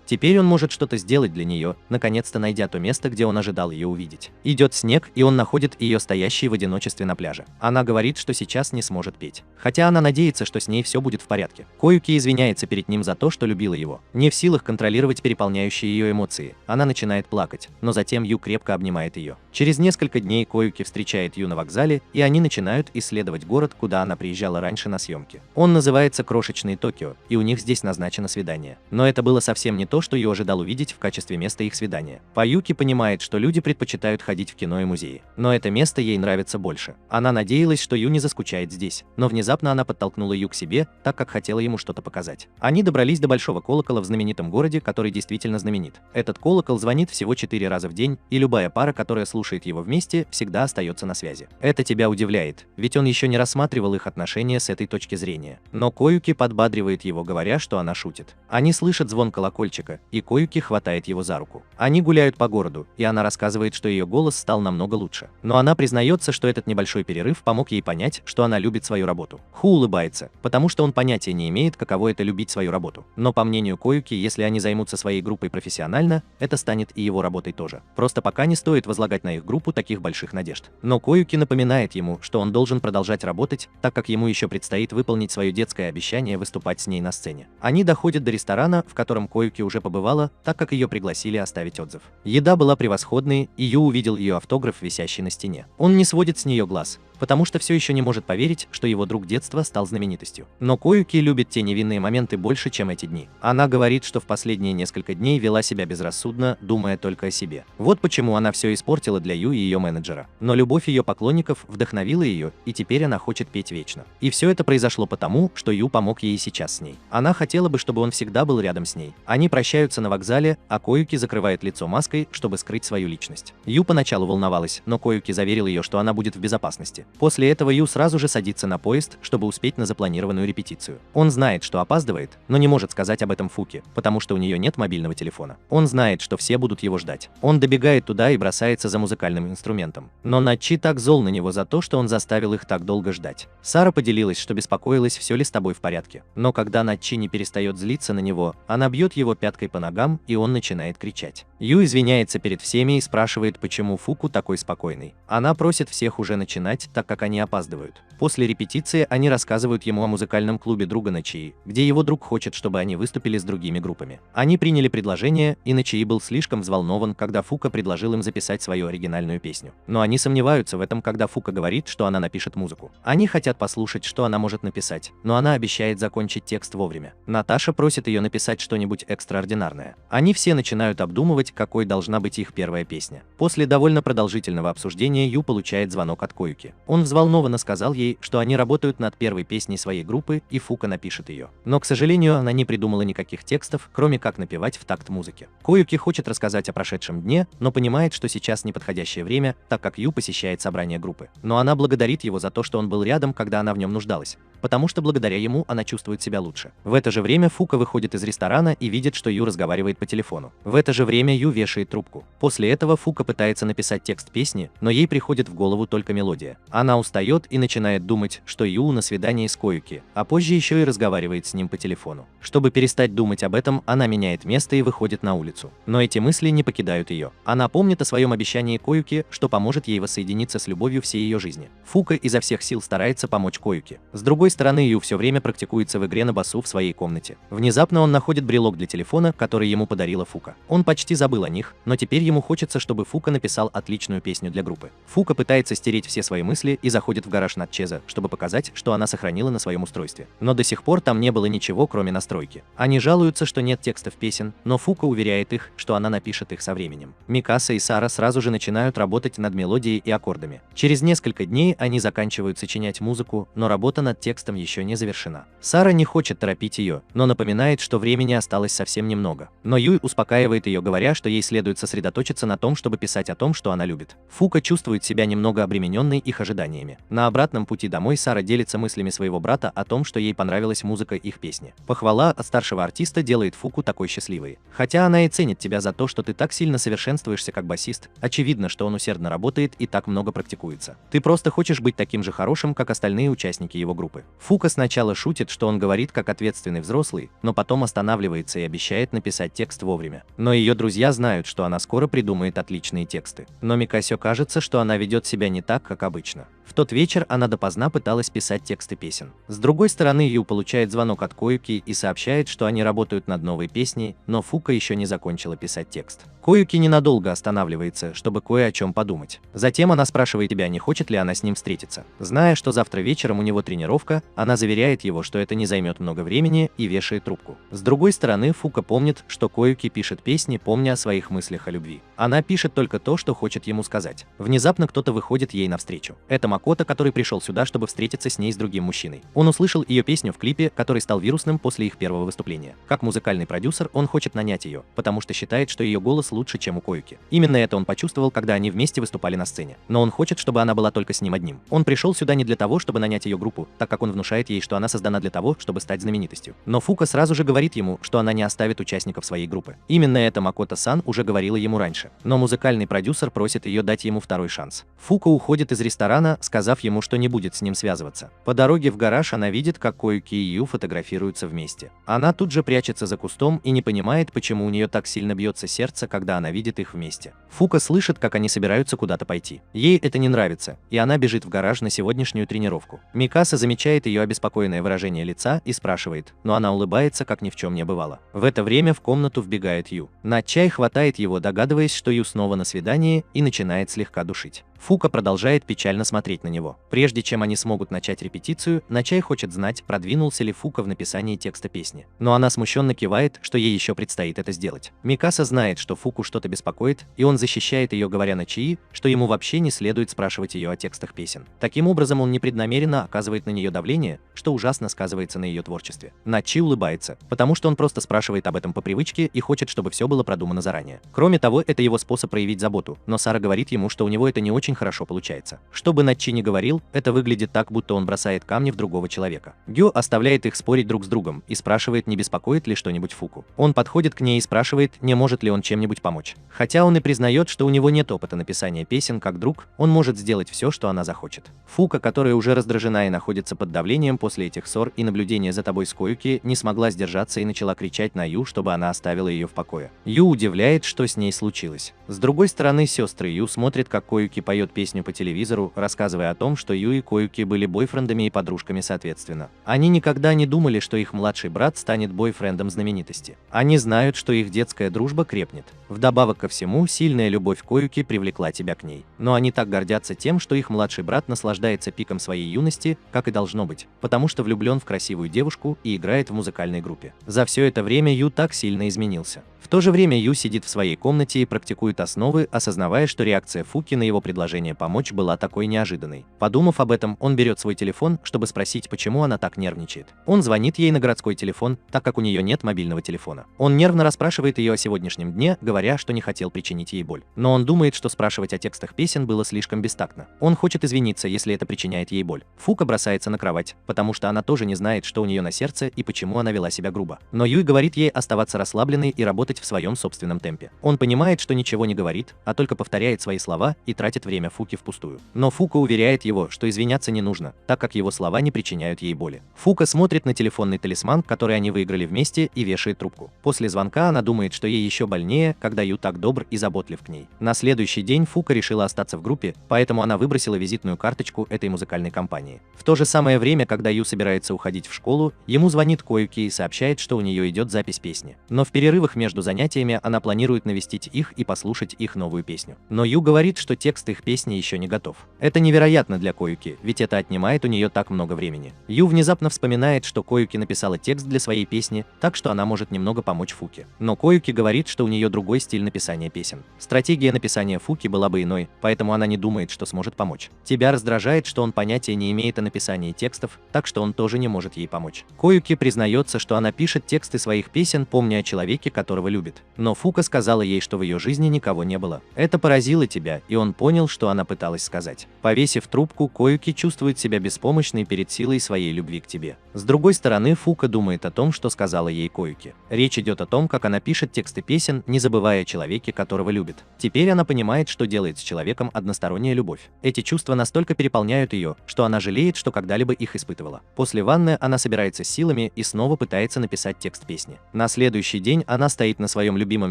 Теперь он может что-то сделать для нее, наконец-то найдя то место, где он ожидал ее увидеть. Идет снег, и он находит ее стоящей в одиночестве на пляже. Она говорит, что сейчас не сможет петь. Хотя она надеется, что с ней все будет в порядке. Коюки извиняется перед ним за то, что любила его. Не в силах контролировать переполняющие ее эмоции. Она начинает плакать, но затем Ю крепко обнимает ее. Через несколько дней Коюки встречает Ю на вокзале, и они начинают исследовать город, куда она приезжала раньше на съемки. Он называется «Крошечный Токио», и у них здесь назначено свидание. Но это было совсем не то, что Ю ожидал увидеть в качестве места их свидания. Юки понимает, что люди предпочитают ходить в кино и музеи. Но это место ей нравится больше. Она надеялась, что Ю не заскучает здесь, но внезапно она подтолкнула Ю к себе, так как хотела ему что-то показать. Они добрались до большого колокола в знаменитом городе, который действительно знаменит. Этот колокол звонит всего 4 раза в день, и любая пара, которая слушает его вместе, всегда остается на связи. Это тебя удивляет, ведь он еще не рассматривал их отношения с этой точки зрения. Но Коюки подбадривает его, говоря, что она шутит. Они слышат звон колокольчика, и Коюки хватает его за руку. Они гуляют по городу, и она рассказывает, что ее голос стал намного лучше. Но она признается, что этот небольшой перерыв помог ей понять, что она любит свою работу. Ху улыбается, потому что он понятия не имеет, каково это любить свою работу. Но по мнению Коюки, если они займутся своей группой профессионально, это станет и его работой тоже. Просто пока не стоит возлагать на их группу таких больших надежд. Но Коюки напоминает ему, что он должен продолжать работать, так как ему еще предстоит выполнить свое детское обещание выступать с ней на сцене. Они доходят до ресторана, в котором Коюки уже побывала, так как ее пригласили оставить отзыв. Еда была превосходной, и Ю увидел ее автограф, висящий на стене. Он не сводит с нее глаз, потому что все еще не может поверить, что его друг детства стал знаменитостью. Но Коюки любит те невинные моменты больше, чем эти дни. Она говорит, что в последние несколько дней вела себя безрассудно, думая только о себе. Вот почему она все испортила для Ю и ее менеджера. Но любовь ее поклонников вдохновила ее, и теперь она хочет петь вечно. И все это произошло потому, что Ю помог ей сейчас с ней. Она хотела бы, чтобы он всегда был рядом с ней. Они прощаются на вокзале, а Коюки закрывает лицо маской, чтобы скрыть свою личность. Ю поначалу волновалась, но Коюки заверил ее, что она будет в безопасности. После этого Ю сразу же садится на поезд, чтобы успеть на запланированную репетицию. Он знает, что опаздывает, но не может сказать об этом Фуки, потому что у нее нет мобильного телефона. Он знает, что все будут его ждать. Он добегает туда и бросается за музыкальным инструментом. Но Начи так зол на него за то, что он заставил их так долго ждать. Сара поделилась, что беспокоилась, все ли с тобой в порядке. Но когда Начи не перестает злиться на него, она бьет его пяткой по ногам, и он начинает кричать. Ю извиняется перед всеми и спрашивает, почему Фуку такой спокойный. Она просит всех уже начинать, так как они опаздывают. После репетиции они рассказывают ему о музыкальном клубе друга Начии, где его друг хочет, чтобы они выступили с другими группами. Они приняли предложение, и Начии был слишком взволнован, когда Фука предложил им записать свою оригинальную песню. Но они сомневаются в этом, когда Фука говорит, что она напишет музыку. Они хотят послушать, что она может написать, но она обещает закончить текст вовремя. Наташа просит ее написать что-нибудь экстраординарное. Они все начинают обдумывать, какой должна быть их первая песня. После довольно продолжительного обсуждения Ю получает звонок от Коюки. Он взволнованно сказал ей, что они работают над первой песней своей группы, и Фука напишет ее. Но, к сожалению, она не придумала никаких текстов, кроме как напевать в такт музыки. Коюки хочет рассказать о прошедшем дне, но понимает, что сейчас неподходящее время, так как Ю посещает собрание группы. Но она благодарит его за то, что он был рядом, когда она в нем нуждалась, потому что благодаря ему она чувствует себя лучше. В это же время Фука выходит из ресторана и видит, что Ю разговаривает по телефону. В это же время Ю вешает трубку. После этого Фука пытается написать текст песни, но ей приходит в голову только мелодия. Она устает и начинает думать, что Ю на свидании с Коюки, а позже еще и разговаривает с ним по телефону. Чтобы перестать думать об этом, она меняет место и выходит на улицу. Но эти мысли не покидают ее. Она помнит о своем обещании Коюки, что поможет ей воссоединиться с любовью всей ее жизни. Фука изо всех сил старается помочь Коюки. С другой стороны, Ю все время практикуется в игре на басу в своей комнате. Внезапно он находит брелок для телефона, который ему подарила Фука. Он почти забыл о них, но теперь ему хочется, чтобы Фука написал отличную песню для группы. Фука пытается стереть все свои мысли и заходит в гараж Натчеза, чтобы показать, что она сохранила на своем устройстве. Но до сих пор там не было ничего, кроме настройки. Они жалуются, что нет текстов песен, но Фука уверяет их, что она напишет их со временем. Микаса и Сара сразу же начинают работать над мелодией и аккордами. Через несколько дней они заканчивают сочинять музыку, но работа над текстом еще не завершена. Сара не хочет торопить ее, но напоминает, что времени осталось совсем немного. Но Юй успокаивает ее, говоря, что ей следует сосредоточиться на том, чтобы писать о том, что она любит. Фука чувствует себя немного обремененной их ожиданиями. На обратном пути домой Сара делится мыслями своего брата о том, что ей понравилась музыка их песни. Похвала от старшего артиста делает Фуку такой счастливой. Хотя она и ценит тебя за то, что ты так сильно совершенствуешься как басист, очевидно, что он усердно работает и так много практикуется. Ты просто хочешь быть таким же хорошим, как остальные участники его группы. Фука сначала шутит, что он говорит как ответственный взрослый, но потом останавливается и обещает написать текст вовремя. Но ее друзья знают, что она скоро придумает отличные тексты. Но Микасё кажется, что она ведет себя не так, как обычно. В тот вечер она допоздна пыталась писать тексты песен. С другой стороны, Ю получает звонок от Коюки и сообщает, что они работают над новой песней, но Фука еще не закончила писать текст. Коюки ненадолго останавливается, чтобы кое о чем подумать. Затем она спрашивает тебя, не хочет ли она с ним встретиться. Зная, что завтра вечером у него тренировка, она заверяет его, что это не займет много времени, и вешает трубку. С другой стороны, Фука помнит, что Коюки пишет песни, помня о своих мыслях о любви. Она пишет только то, что хочет ему сказать. Внезапно кто-то выходит ей навстречу. Это Макото, который пришел сюда, чтобы встретиться с ней с другим мужчиной. Он услышал ее песню в клипе, который стал вирусным после их первого выступления. Как музыкальный продюсер, он хочет нанять ее, потому что считает, что ее голос лучше, чем у Коюки. Именно это он почувствовал, когда они вместе выступали на сцене. Но он хочет, чтобы она была только с ним одним. Он пришел сюда не для того, чтобы нанять ее группу, так как он внушает ей, что она создана для того, чтобы стать знаменитостью. Но Фука сразу же говорит ему, что она не оставит участников своей группы. Именно это Макото-сан уже говорила ему раньше. Но музыкальный продюсер просит ее дать ему второй шанс. Фука уходит из ресторана, сказав ему, что не будет с ним связываться. По дороге в гараж она видит, как Коюки и Ю фотографируются вместе. Она тут же прячется за кустом и не понимает, почему у нее так сильно бьется сердце, когда она видит их вместе. Фука слышит, как они собираются куда-то пойти. Ей это не нравится, и она бежит в гараж на сегодняшнюю тренировку. Микаса замечает ее обеспокоенное выражение лица и спрашивает, но она улыбается, как ни в чем не бывало. В это время в комнату вбегает Ю. Начай хватает его, догадываясь, что Ю снова на свидании, и начинает слегка душить. Фука продолжает печально смотреть на него. Прежде чем они смогут начать репетицию, Начай хочет знать, продвинулся ли Фука в написании текста песни. Но она смущенно кивает, что ей еще предстоит это сделать. Микаса знает, что Фуку что-то беспокоит, и он защищает ее, говоря Начи, что ему вообще не следует спрашивать ее о текстах песен. Таким образом, он непреднамеренно оказывает на нее давление, что ужасно сказывается на ее творчестве. Начи улыбается, потому что он просто спрашивает об этом по привычке и хочет, чтобы все было продумано заранее. Кроме того, это его способ проявить заботу, но Сара говорит ему, что у него это не очень очень хорошо получается. Что бы Начи ни говорил, это выглядит так, будто он бросает камни в другого человека. Гё оставляет их спорить друг с другом и спрашивает, не беспокоит ли что-нибудь Фуку. Он подходит к ней и спрашивает, не может ли он чем-нибудь помочь. Хотя он и признает, что у него нет опыта написания песен как друг, он может сделать все, что она захочет. Фука, которая уже раздражена и находится под давлением после этих ссор и наблюдения за тобой с Коюки, не смогла сдержаться и начала кричать на Ю, чтобы она оставила ее в покое. Ю удивляет, что с ней случилось. С другой стороны, сестры Ю смотрят, как Коюки поет песню по телевизору, рассказывая о том, что Ю и Коюки были бойфрендами и подружками соответственно. Они никогда не думали, что их младший брат станет бойфрендом знаменитости. Они знают, что их детская дружба крепнет. Вдобавок ко всему, сильная любовь Коюки привлекла тебя к ней. Но они так гордятся тем, что их младший брат наслаждается пиком своей юности, как и должно быть, потому что влюблен в красивую девушку и играет в музыкальной группе. За все это время Ю так сильно изменился. В то же время Ю сидит в своей комнате и практикует основы, осознавая, что реакция Фуки на его предложение помочь была такой неожиданной. Подумав об этом, он берет свой телефон, чтобы спросить, почему она так нервничает. Он звонит ей на городской телефон, так как у нее нет мобильного телефона. Он нервно расспрашивает ее о сегодняшнем дне, говоря, что не хотел причинить ей боль. Но он думает, что спрашивать о текстах песен было слишком бестактно. Он хочет извиниться, если это причиняет ей боль. Фука бросается на кровать, потому что она тоже не знает, что у нее на сердце и почему она вела себя грубо. Но Юй говорит ей оставаться расслабленной и работать в своем собственном темпе. Он понимает, что ничего не говорит, а только повторяет свои слова и тратит время Фуки впустую. Но Фука уверяет его, что извиняться не нужно, так как его слова не причиняют ей боли. Фука смотрит на телефонный талисман, который они выиграли вместе, и вешает трубку. После звонка она думает, что ей еще больнее, когда Ю так добр и заботлив к ней. На следующий день Фука решила остаться в группе, поэтому она выбросила визитную карточку этой музыкальной компании. В то же самое время, когда Ю собирается уходить в школу, ему звонит Коюки и сообщает, что у нее идет запись песни. Но в перерывах между занятиями она планирует навестить их и послушать их новую песню. Но Ю говорит, что текст их песни еще не готов. Это невероятно для Коюки, ведь это отнимает у нее так много времени. Ю внезапно вспоминает, что Коюки написала текст для своей песни, так что она может немного помочь Фуке. Но Коюки говорит, что у нее другой стиль написания песен. Стратегия написания Фуки была бы иной, поэтому она не думает, что сможет помочь. Тебя раздражает, что он понятия не имеет о написании текстов, так что он тоже не может ей помочь. Коюки признается, что она пишет тексты своих песен, помня о человеке, которого любит. Но Фука сказала ей, что в ее жизни никого не было. Это поразило тебя, и он понял, что она пыталась сказать. Повесив трубку, Коюки чувствует себя беспомощной перед силой своей любви к тебе. С другой стороны, Фука думает о том, что сказала ей Коюки. Речь идет о том, как она пишет тексты песен, не забывая о человеке, которого любит. Теперь она понимает, что делает с человеком односторонняя любовь. Эти чувства настолько переполняют ее, что она жалеет, что когда-либо их испытывала. После ванны она собирается с силами и снова пытается написать текст песни. На следующий день она стоит на своем любимом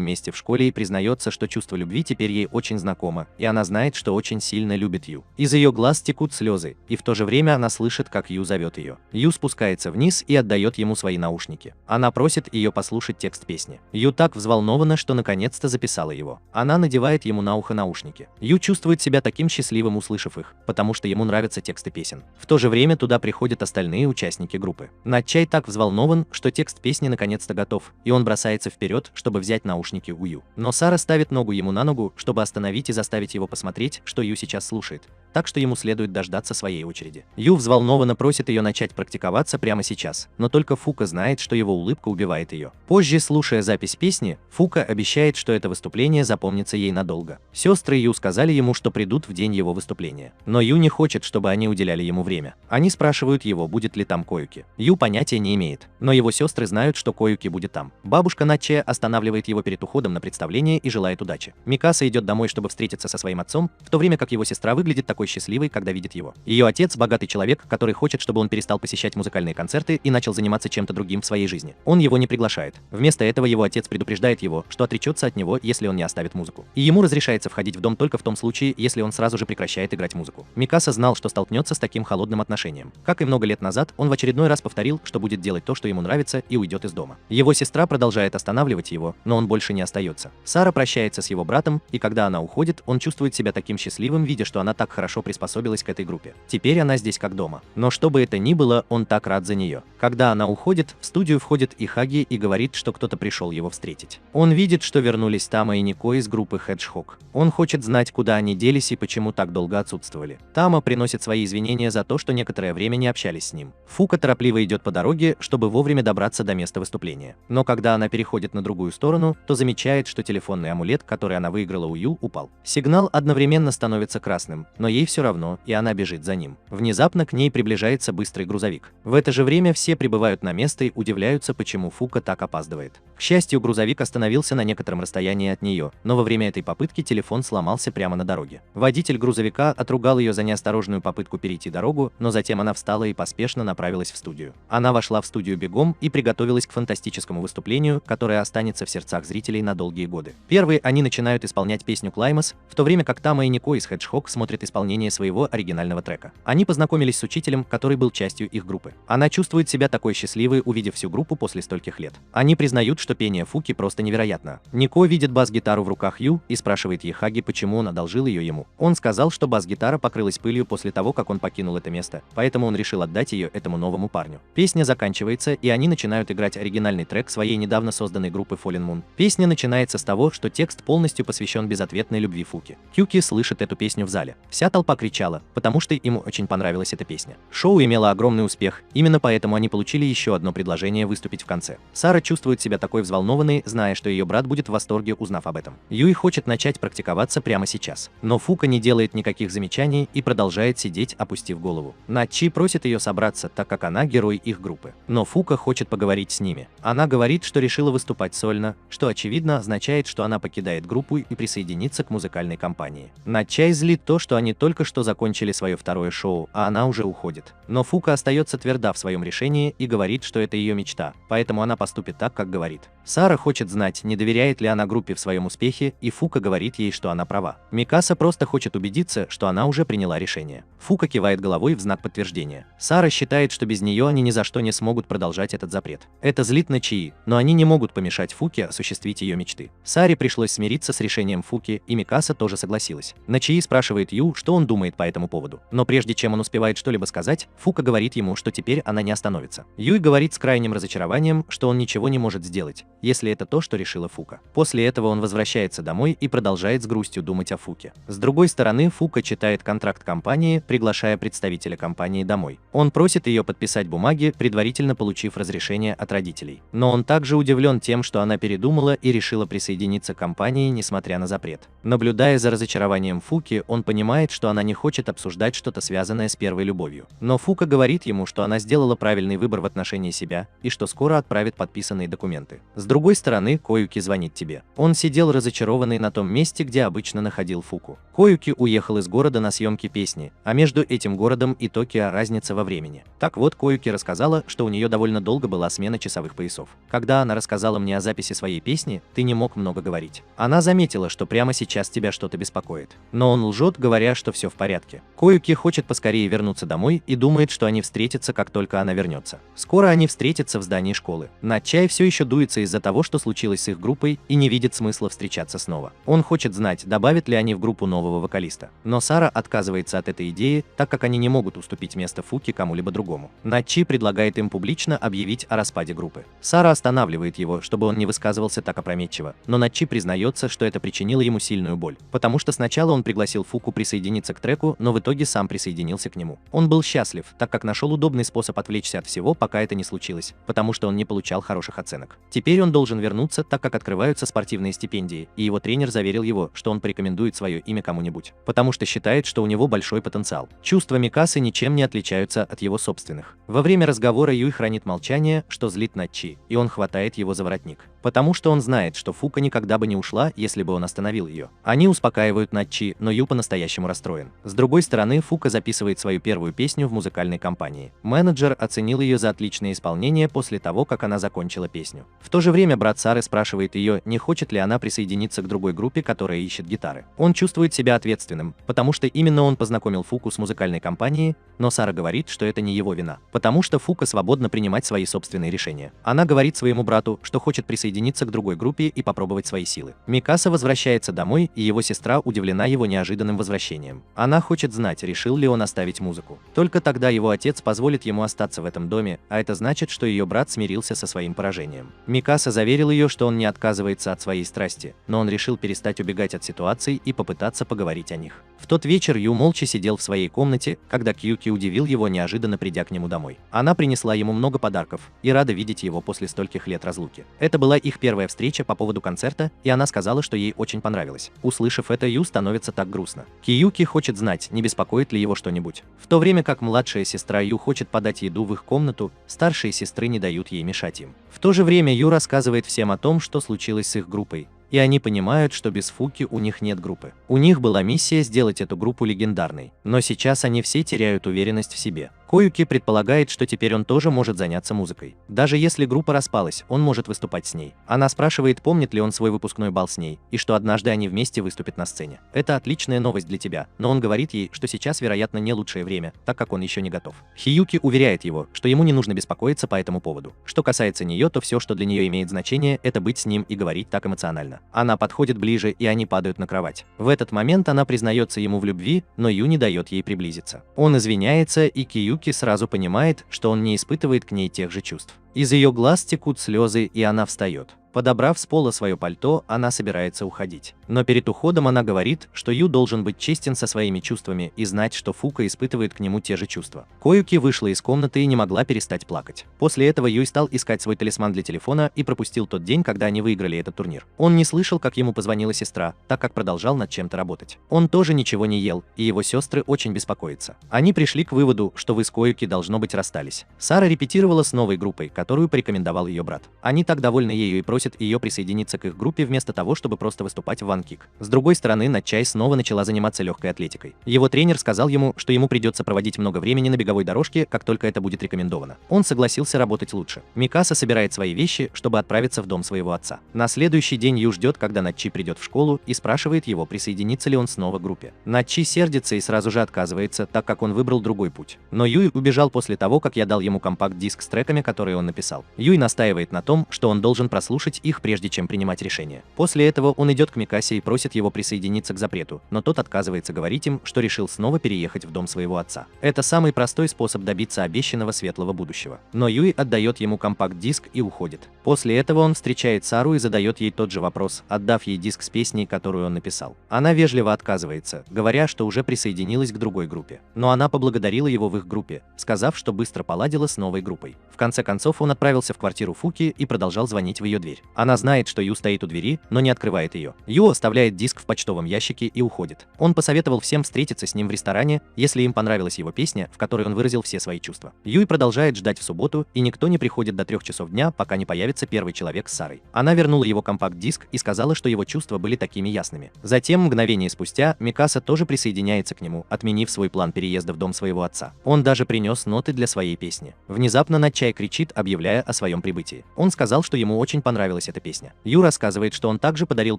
месте в школе и признается, что чувство любви теперь ей очень знакомо, и она знает, что очень сильно любит Ю. Из ее глаз текут слезы, и в то же время она слышит, как Ю зовет ее. Ю спускается вниз и отдает ему свои наушники. Она просит ее послушать текст песни. Ю так взволнована, что наконец-то записала его. Она надевает ему на ухо наушники. Ю чувствует себя таким счастливым, услышав их, потому что ему нравятся тексты песен. В то же время туда приходят остальные участники группы. Начай так взволнован, что текст песни наконец-то готов, и он бросается вперед, чтобы взять наушники у Ю. Но Сара ставит ногу ему на ногу, чтобы остановить и заставить его посмотреть, что Ю сейчас слушает. Так что ему следует дождаться своей очереди. Ю взволнованно просит ее начать практиковаться прямо сейчас, но только Фука знает, что его улыбка убивает ее. Позже, слушая запись песни, Фука обещает, что это выступление запомнится ей надолго. Сестры Ю сказали ему, что придут в день его выступления. Но Ю не хочет, чтобы они уделяли ему время. Они спрашивают его, будет ли там Коюки. Ю понятия не имеет, но его сестры знают, что Коюки будет там. Бабушка Наче останавливает его перед уходом на представление и желает удачи. Микаса идет домой, чтобы встретиться со своим отцом, в то время как его сестра выглядит такой счастливой, когда видит его. Ее отец – богатый человек, который хочет, чтобы он перестал посещать музыкальные концерты и начал заниматься чем-то другим в своей жизни. Он его не приглашает. Вместо этого его отец предупреждает его, что отречется от него, если он не оставит музыку. И ему разрешается входить в дом только в том случае, если он сразу же прекращает играть музыку. Микаса знал, что столкнется с таким холодным отношением. Как и много лет назад, он в очередной раз повторил, что будет делать то, что ему нравится, и уйдет из дома. Его сестра продолжает останавливать его, но он больше не остается. Сара прощается с его братом, и когда она уходит, он чувствует себя таким счастливым, видя, что она так хорошо приспособилась к этой группе. Теперь она здесь как дома. Но что бы это ни было, он так рад за нее. Когда она уходит, в студию входит Ихаги и говорит, что кто-то пришел его встретить. Он видит, что вернулись Тама и Нико из группы Hedgehog. Он хочет знать, куда они делись и почему так долго отсутствовали. Тама приносит свои извинения за то, что некоторое время не общались с ним. Фука торопливо идет по дороге, чтобы вовремя добраться до места выступления. Но когда она переходит на другую другую сторону, то замечает, что телефонный амулет, который она выиграла у Ю, упал. Сигнал одновременно становится красным, но ей все равно, и она бежит за ним. Внезапно к ней приближается быстрый грузовик. В это же время все прибывают на место и удивляются, почему Фука так опаздывает. К счастью, грузовик остановился на некотором расстоянии от нее, но во время этой попытки телефон сломался прямо на дороге. Водитель грузовика отругал ее за неосторожную попытку перейти дорогу, но затем она встала и поспешно направилась в студию. Она вошла в студию бегом и приготовилась к фантастическому выступлению, которое останется в сердцах зрителей на долгие годы. Первые они начинают исполнять песню «Climax», в то время как Тама и Нико из Hedgehog смотрят исполнение своего оригинального трека. Они познакомились с учителем, который был частью их группы. Она чувствует себя такой счастливой, увидев всю группу после стольких лет. Они признают, что пение Фуки просто невероятно. Нико видит бас-гитару в руках Ю и спрашивает Яхаги, почему он одолжил ее ему. Он сказал, что бас-гитара покрылась пылью после того, как он покинул это место, поэтому он решил отдать ее этому новому парню. Песня заканчивается, и они начинают играть оригинальный трек своей недавно созданной группы Fallen Moon. Песня начинается с того, что текст полностью посвящен безответной любви Фуки. Кьюки слышит эту песню в зале. Вся толпа кричала, потому что ему очень понравилась эта песня. Шоу имело огромный успех, именно поэтому они получили еще одно предложение выступить в конце. Сара чувствует себя такой взволнованной, зная, что ее брат будет в восторге, узнав об этом. Юй хочет начать практиковаться прямо сейчас, но Фука не делает никаких замечаний и продолжает сидеть, опустив голову. Начи просит ее собраться, так как она герой их группы. Но Фука хочет поговорить с ними. Она говорит, что решила выступать сольно, что очевидно означает, что она покидает группу и присоединится к музыкальной компании. Начай злит то, что они только что закончили свое второе шоу, а она уже уходит. Но Фука остается тверда в своем решении и говорит, что это ее мечта, поэтому она поступит так, как говорит. Сара хочет знать, не доверяет ли она группе в своем успехе, и Фука говорит ей, что она права. Микаса просто хочет убедиться, что она уже приняла решение. Фука кивает головой в знак подтверждения. Сара считает, что без нее они ни за что не смогут продолжать этот запрет. Это злит Начи, но они не могут помешать Фуке осуществить ее мечты. Саре пришлось смириться с решением Фуки, и Микаса тоже согласилась. Начи спрашивает Ю, что он думает по этому поводу. Но прежде чем он успевает что-либо сказать, Фука говорит ему, что теперь она не остановится. Юй говорит с крайним разочарованием, что он ничего не может сделать, если это то, что решила Фука. После этого он возвращается домой и продолжает с грустью думать о Фуке. С другой стороны, Фука читает контракт компании, приглашая представителя компании домой. Он просит ее подписать бумаги, предварительно получив разрешение от родителей. Но он также удивлен тем, что она передумала и решила присоединиться к компании, несмотря на запрет. Наблюдая за разочарованием Фуки, он понимает, что она не хочет обсуждать что-то связанное с первой любовью. Но Фука говорит ему, что она сделала правильный выбор в отношении себя и что скоро отправит подписанные документы. С другой стороны, Коюки звонит тебе. Он сидел разочарованный на том месте, где обычно находил Фуку. Коюки уехал из города на съемки песни, а между этим городом и Токио разница во времени. Так вот, Коюки рассказала, что у нее довольно долго была смена часовых поясов. Когда она рассказала мне о записи своей песни, ты не мог много говорить. Она заметила, что прямо сейчас тебя что-то беспокоит. Но он лжет, говоря, что все в порядке. Коюки хочет поскорее вернуться домой и думает, что они встретятся, как только она вернется. Скоро они встретятся в здании школы. Начай все еще дуется из-за того, что случилось с их группой, и не видит смысла встречаться снова. Он хочет знать, добавят ли они в группу нового вокалиста. Но Сара отказывается от этой идеи, так как они не могут уступить место Фуки кому-либо другому. Начи предлагает им публично объявить о распаде группы. Сара останавливает его, чтобы он не высказывался так опрометчиво, но Начи признается, что это причинило ему сильную боль, потому что сначала он пригласил Фуку присоединиться к треку, но в итоге сам присоединился к нему. Он был счастлив, так как нашел удобный способ отвлечься от всего, пока это не случилось, потому что он не получал хороших оценок. Теперь он должен вернуться, так как открываются спортивные стипендии, и его тренер заверил его, что он порекомендует свое имя кому-нибудь, потому что считает, что у него большой потенциал. Чувства Микасы ничем не отличаются от его собственных. Во время разговора Юй хранит молчание, что злит Начи, и он хватает его за воротник, потому что он знает, что Фука никогда бы не ушла, если бы он остановил ее. Они успокаивают Начи, но Ю по-настоящему расстроен. С другой стороны, Фука записывает свою первую песню в музыкальной компании. Менеджер оценил ее за отличное исполнение после того, как она закончила песню. В то же время брат Сары спрашивает ее, не хочет ли она присоединиться к другой группе, которая ищет гитары. Он чувствует себя ответственным, потому что именно он познакомил Фуку с музыкальной компанией, но Сара говорит, что это не его вина, потому что Фука свободна принимать свои собственные решения. Она говорит своему брату, что хочет присоединиться к другой группе и попробовать свои силы. Микаса возвращается домой, и его сестра удивлена его неожиданным возвращением. Она хочет знать, решил ли он оставить музыку. Только тогда его отец позволит ему остаться в этом доме, а это значит, что ее брат смирился со своим поражением. Микаса заверил ее, что он не отказывается от своей страсти, но он решил перестать убегать от ситуаций и попытаться поговорить о них. В тот вечер Ю молча сидел в своей комнате, когда Кьюки удивил его, неожиданно придя к нему домой. Она принесла ему много подарков и рада видеть его после стольких лет разлуки. Это была их первая встреча по поводу концерта, и она сказала, что ей очень понравилось. Услышав это, Ю становится так грустно. Киюки хочет знать, не беспокоит ли его что-нибудь. В то время как младшая сестра Ю хочет подать еду в их комнату, старшие сестры не дают ей мешать им. В то же время Ю рассказывает всем о том, что случилось с их группой, и они понимают, что без Фуки у них нет группы. У них была миссия сделать эту группу легендарной, но сейчас они все теряют уверенность в себе. Коюки предполагает, что теперь он тоже может заняться музыкой. Даже если группа распалась, он может выступать с ней. Она спрашивает, помнит ли он свой выпускной бал с ней, и что однажды они вместе выступят на сцене. Это отличная новость для тебя, но он говорит ей, что сейчас, вероятно, не лучшее время, так как он еще не готов. Хиюки уверяет его, что ему не нужно беспокоиться по этому поводу. Что касается нее, то все, что для нее имеет значение, это быть с ним и говорить так эмоционально. Она подходит ближе, и они падают на кровать. В этот момент она признается ему в любви, но Ю не дает ей приблизиться. Он извиняется, и Киюки сразу понимает, что он не испытывает к ней тех же чувств. Из ее глаз текут слезы, и она встает. Подобрав с пола свое пальто, она собирается уходить. Но перед уходом она говорит, что Ю должен быть честен со своими чувствами и знать, что Фука испытывает к нему те же чувства. Коюки вышла из комнаты и не могла перестать плакать. После этого Юй стал искать свой талисман для телефона и пропустил тот день, когда они выиграли этот турнир. Он не слышал, как ему позвонила сестра, так как продолжал над чем-то работать. Он тоже ничего не ел, и его сестры очень беспокоятся. Они пришли к выводу, что вы с Коюки должно быть расстались. Сара репетировала с новой группой, которую порекомендовал ее брат. Они так довольны ею и просят ее присоединиться к их группе вместо того, чтобы просто выступать в One Kick. С другой стороны, Начай снова начала заниматься легкой атлетикой. Его тренер сказал ему, что ему придется проводить много времени на беговой дорожке, как только это будет рекомендовано. Он согласился работать лучше. Микаса собирает свои вещи, чтобы отправиться в дом своего отца. На следующий день Ю ждет, когда Начи придет в школу, и спрашивает его, присоединится ли он снова к группе. Начи сердится и сразу же отказывается, так как он выбрал другой путь. Но Юй убежал после того, как я дал ему компакт-диск с треками, которые он написал. Юй настаивает на том, что он должен прослушать их, прежде чем принимать решение. После этого он идет к Микасе и просит его присоединиться к запрету, но тот отказывается говорить им, что решил снова переехать в дом своего отца. Это самый простой способ добиться обещанного светлого будущего. Но Юй отдает ему компакт-диск и уходит. После этого он встречает Сару и задает ей тот же вопрос, отдав ей диск с песней, которую он написал. Она вежливо отказывается, говоря, что уже присоединилась к другой группе. Но она поблагодарила его в их группе, сказав, что быстро поладила с новой группой. В конце концов он отправился в квартиру Фуки и продолжал звонить в ее дверь. Она знает, что Ю стоит у двери, но не открывает ее. Ю оставляет диск в почтовом ящике и уходит. Он посоветовал всем встретиться с ним в ресторане, если им понравилась его песня, в которой он выразил все свои чувства. Юй продолжает ждать в субботу, и никто не приходит до 3 часов дня, пока не появится первый человек с Сарой. Она вернула его компакт-диск и сказала, что его чувства были такими ясными. Затем, мгновение спустя, Микаса тоже присоединяется к нему, отменив свой план переезда в дом своего отца. Он даже принес ноты для своей песни. Внезапно Начай кричит, объявляя о своем прибытии. Он сказал, что ему очень понравилась эта песня. Ю рассказывает, что он также подарил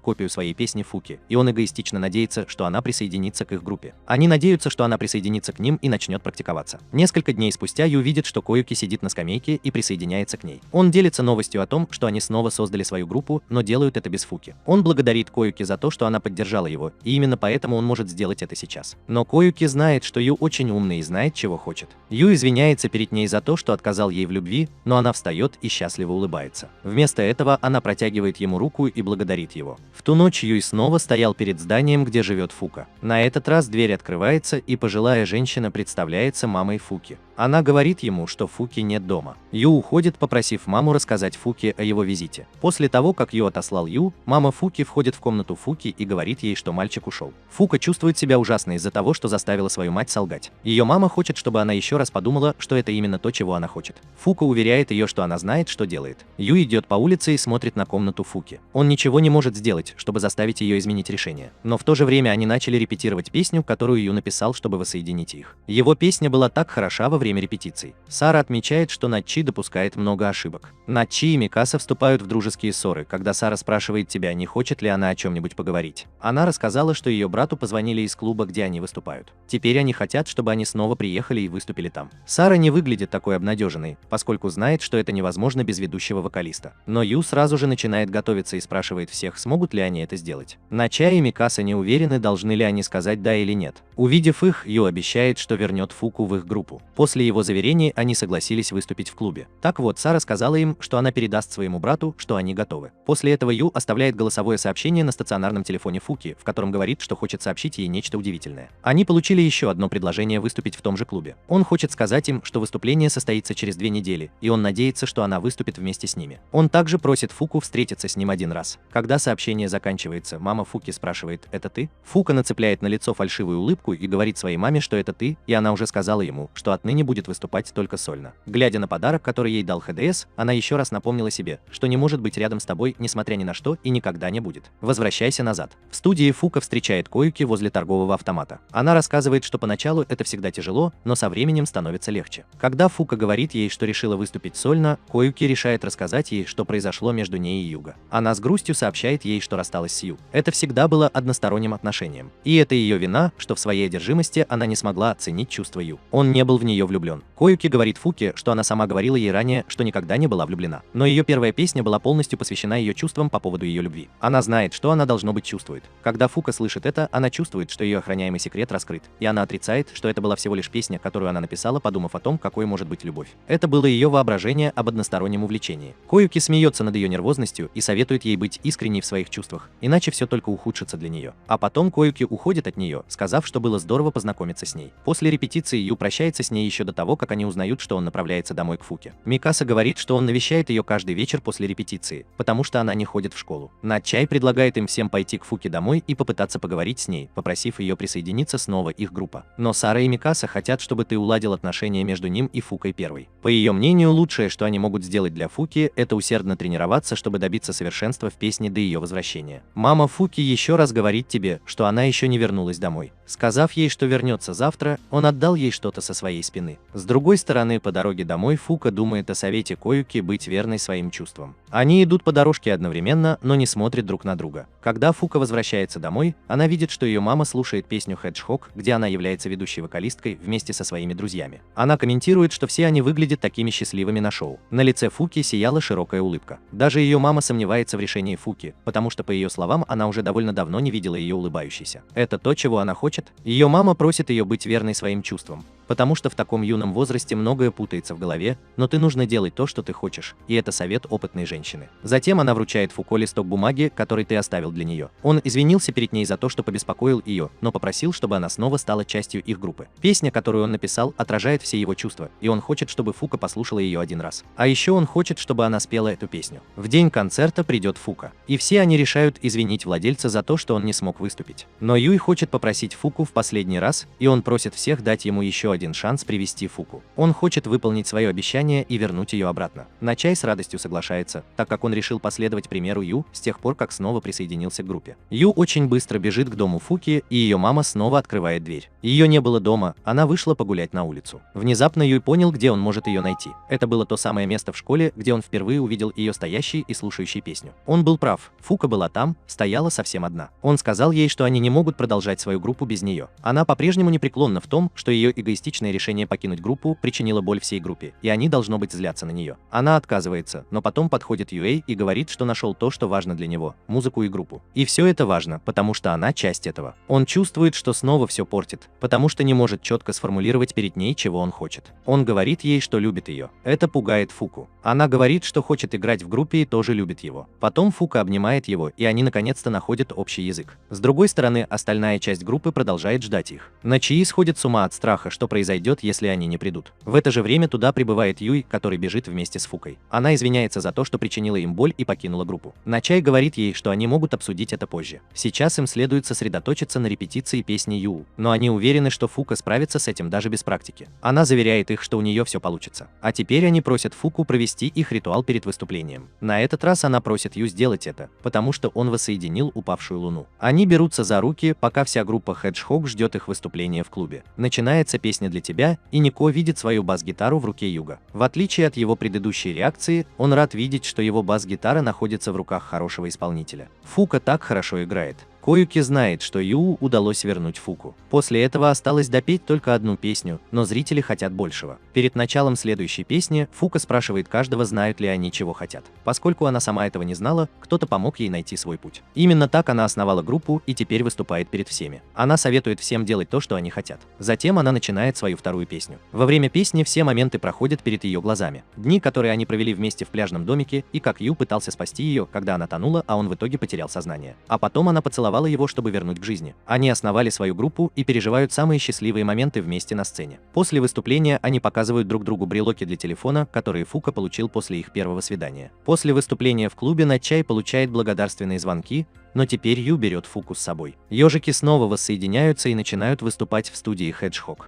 копию своей песни Фуки, и он эгоистично надеется, что она присоединится к их группе. Они надеются, что она присоединится к ним и начнет практиковаться. Несколько дней спустя Ю видит, что Коюки сидит на скамейке и присоединяется к ней. Он делится новостью о том, что они снова создали свою группу, но делают это без Фуки. Он благодарит Коюки за то, что она поддержала его, и именно поэтому он может сделать это сейчас. Но Коюки знает, что Ю очень умный и знает, чего хочет. Ю извиняется перед ней за то, что отказал ей в любви, но она встает и счастливо улыбается. Вместо этого она протягивает ему руку и благодарит его. В ту ночь Юй снова стоял перед зданием, где живет Фука. На этот раз дверь открывается, и пожилая женщина представляется мамой Фуки. Она говорит ему, что Фуки нет дома. Ю уходит, попросив маму рассказать Фуки о его визите. После того, как Ю отослал Ю, мама Фуки входит в комнату Фуки и говорит ей, что мальчик ушел. Фука чувствует себя ужасно из-за того, что заставила свою мать солгать. Ее мама хочет, чтобы она еще раз подумала, что это именно то, чего она хочет. Фука уверяет ее, что она знает, что делает. Ю идет по улице и смотрит на комнату Фуки. Он ничего не может сделать, чтобы заставить ее изменить решение. Но в то же время они начали репетировать песню, которую Ю написал, чтобы воссоединить их. Его песня была так хороша во время репетиций. Сара отмечает, что Начи допускает много ошибок. Начи и Микаса вступают в дружеские ссоры, когда Сара спрашивает тебя, не хочет ли она о чем-нибудь поговорить. Она рассказала, что ее брату позвонили из клуба, где они выступают. Теперь они хотят, чтобы они снова приехали и выступили там. Сара не выглядит такой обнадеженной, поскольку знает, что это невозможно без ведущего вокалиста. Но Ю сразу же начинает готовиться и спрашивает всех, смогут ли они это сделать. Начай и Микаса не уверены, должны ли они сказать да или нет. Увидев их, Ю обещает, что вернет Фуку в их группу. После После его заверений они согласились выступить в клубе. Так вот, Сара сказала им, что она передаст своему брату, что они готовы. После этого Ю оставляет голосовое сообщение на стационарном телефоне Фуки, в котором говорит, что хочет сообщить ей нечто удивительное. Они получили еще одно предложение выступить в том же клубе. Он хочет сказать им, что выступление состоится через 2 недели, и он надеется, что она выступит вместе с ними. Он также просит Фуку встретиться с ним один раз. Когда сообщение заканчивается, мама Фуки спрашивает: «Это ты?». Фука нацепляет на лицо фальшивую улыбку и говорит своей маме, что это ты, и она уже сказала ему, что отныне будет выступать только сольно. Глядя на подарок, который ей дал ХДС, она еще раз напомнила себе, что не может быть рядом с тобой, несмотря ни на что, и никогда не будет. Возвращайся назад. В студии Фука встречает Коюки возле торгового автомата. Она рассказывает, что поначалу это всегда тяжело, но со временем становится легче. Когда Фука говорит ей, что решила выступить сольно, Коюки решает рассказать ей, что произошло между ней и Юго. Она с грустью сообщает ей, что рассталась с Ю. Это всегда было односторонним отношением. И это ее вина, что в своей одержимости она не смогла оценить чувства Ю. Он не был в нее влюблен. Коюки говорит Фуке, что она сама говорила ей ранее, что никогда не была влюблена. Но ее первая песня была полностью посвящена ее чувствам по поводу ее любви. Она знает, что она должно быть чувствует. Когда Фука слышит это, она чувствует, что ее охраняемый секрет раскрыт. И она отрицает, что это была всего лишь песня, которую она написала, подумав о том, какой может быть любовь. Это было ее воображение об одностороннем увлечении. Коюки смеется над ее нервозностью и советует ей быть искренней в своих чувствах, иначе все только ухудшится для нее. А потом Коюки уходит от нее, сказав, что было здорово познакомиться с ней. После репетиции Ю прощается с ней еще до того, как они узнают, что он направляется домой к Фуке. Микаса говорит, что он навещает ее каждый вечер после репетиции, потому что она не ходит в школу. Начай предлагает им всем пойти к Фуке домой и попытаться поговорить с ней, попросив ее присоединиться снова их группа. Но Сара и Микаса хотят, чтобы ты уладил отношения между ним и Фукой первой. По ее мнению, лучшее, что они могут сделать для Фуки, это усердно тренироваться, чтобы добиться совершенства в песне до ее возвращения. Мама Фуки еще раз говорит тебе, что она еще не вернулась домой. Сказав ей, что вернется завтра, он отдал ей что-то со своей спины. С другой стороны, по дороге домой Фука думает о совете Коюки быть верной своим чувствам. Они идут по дорожке одновременно, но не смотрят друг на друга. Когда Фука возвращается домой, она видит, что ее мама слушает песню Hedgehog, где она является ведущей вокалисткой вместе со своими друзьями. Она комментирует, что все они выглядят такими счастливыми на шоу. На лице Фуки сияла широкая улыбка. Даже ее мама сомневается в решении Фуки, потому что, по ее словам, она уже довольно давно не видела ее улыбающейся. Это то, чего она хочет? Ее мама просит ее быть верной своим чувствам, потому что в таком юном возрасте многое путается в голове, но ты нужно делать то, что ты хочешь, и это совет опытной женщины. Затем она вручает Фуко листок бумаги, который ты оставил для нее. Он извинился перед ней за то, что побеспокоил ее, но попросил, чтобы она снова стала частью их группы. Песня, которую он написал, отражает все его чувства, и он хочет, чтобы Фука послушала ее один раз. А еще он хочет, чтобы она спела эту песню. В день концерта придет Фука, и все они решают извинить владельца за то, что он не смог выступить. Но Юй хочет попросить Фуку в последний раз, и он просит всех дать ему еще один шанс привести Фуку. Он хочет выполнить свое обещание и вернуть ее обратно. Начай с радостью соглашается, так как он решил последовать примеру Ю с тех пор, как снова присоединился к группе. Ю очень быстро бежит к дому Фуки, и ее мама снова открывает дверь. Ее не было дома, она вышла погулять на улицу. Внезапно Юй понял, где он может ее найти. Это было то самое место в школе, где он впервые увидел ее стоящей и слушающей песню. Он был прав, Фука была там, стояла совсем одна. Он сказал ей, что они не могут продолжать свою группу без нее. Она по-прежнему непреклонна в том, что ее эгоистичное решение покинуть группу причинило боль всей группе, и они, должно быть, злятся на нее. Она отказывается, но потом подходит Юэй и говорит, что нашел то, что важно для него – музыку и группу. И все это важно, потому что она часть этого. Он чувствует, что снова все портит, потому что не может четко сформулировать перед ней, чего он хочет. Он говорит ей, что любит ее. Это пугает Фуку. Она говорит, что хочет играть в группе и тоже любит его. Потом Фука обнимает его, и они наконец-то находят общий язык. С другой стороны, остальная часть группы продолжает ждать их. Начи сходит с ума от страха, что произойдет, если они не придут. В это же время туда прибывает Юй, который бежит вместе с Фукой. Она извиняется за то, что причинила им боль и покинула группу. Начай говорит ей, что они могут обсудить это позже. Сейчас им следует сосредоточиться на репетиции песни Ю, но они уверены, что Фука справится с этим даже без практики. Она заверяет их, что у нее все получится. А теперь они просят Фуку провести их ритуал перед выступлением. На этот раз она просит Ю сделать это, потому что он воссоединил упавшую луну. Они берутся за руки, пока вся группа Hedgehog ждет их выступления в клубе. Начинается песня для тебя, и Нико видит свою бас-гитару в руке Юга. В отличие от его предыдущей реакции, он рад видеть, что его бас-гитара находится в руках хорошего исполнителя. Фука так хорошо играет. Коюки знает, что Ю удалось вернуть Фуку. После этого осталось допеть только одну песню, но зрители хотят большего. Перед началом следующей песни Фука спрашивает каждого, знают ли они, чего хотят. Поскольку она сама этого не знала, кто-то помог ей найти свой путь. Именно так она основала группу и теперь выступает перед всеми. Она советует всем делать то, что они хотят. Затем она начинает свою вторую песню. Во время песни все моменты проходят перед ее глазами. Дни, которые они провели вместе в пляжном домике, и как Ю пытался спасти ее, когда она тонула, а он в итоге потерял сознание. А потом она поцеловала его, чтобы вернуть к жизни. Они основали свою группу и переживают самые счастливые моменты вместе на сцене. После выступления они показывают друг другу брелоки для телефона, которые Фука получил после их первого свидания. После выступления в клубе Начай получает благодарственные звонки, но теперь Ю берет Фуку с собой. Ежики снова воссоединяются и начинают выступать в студии Hedgehog.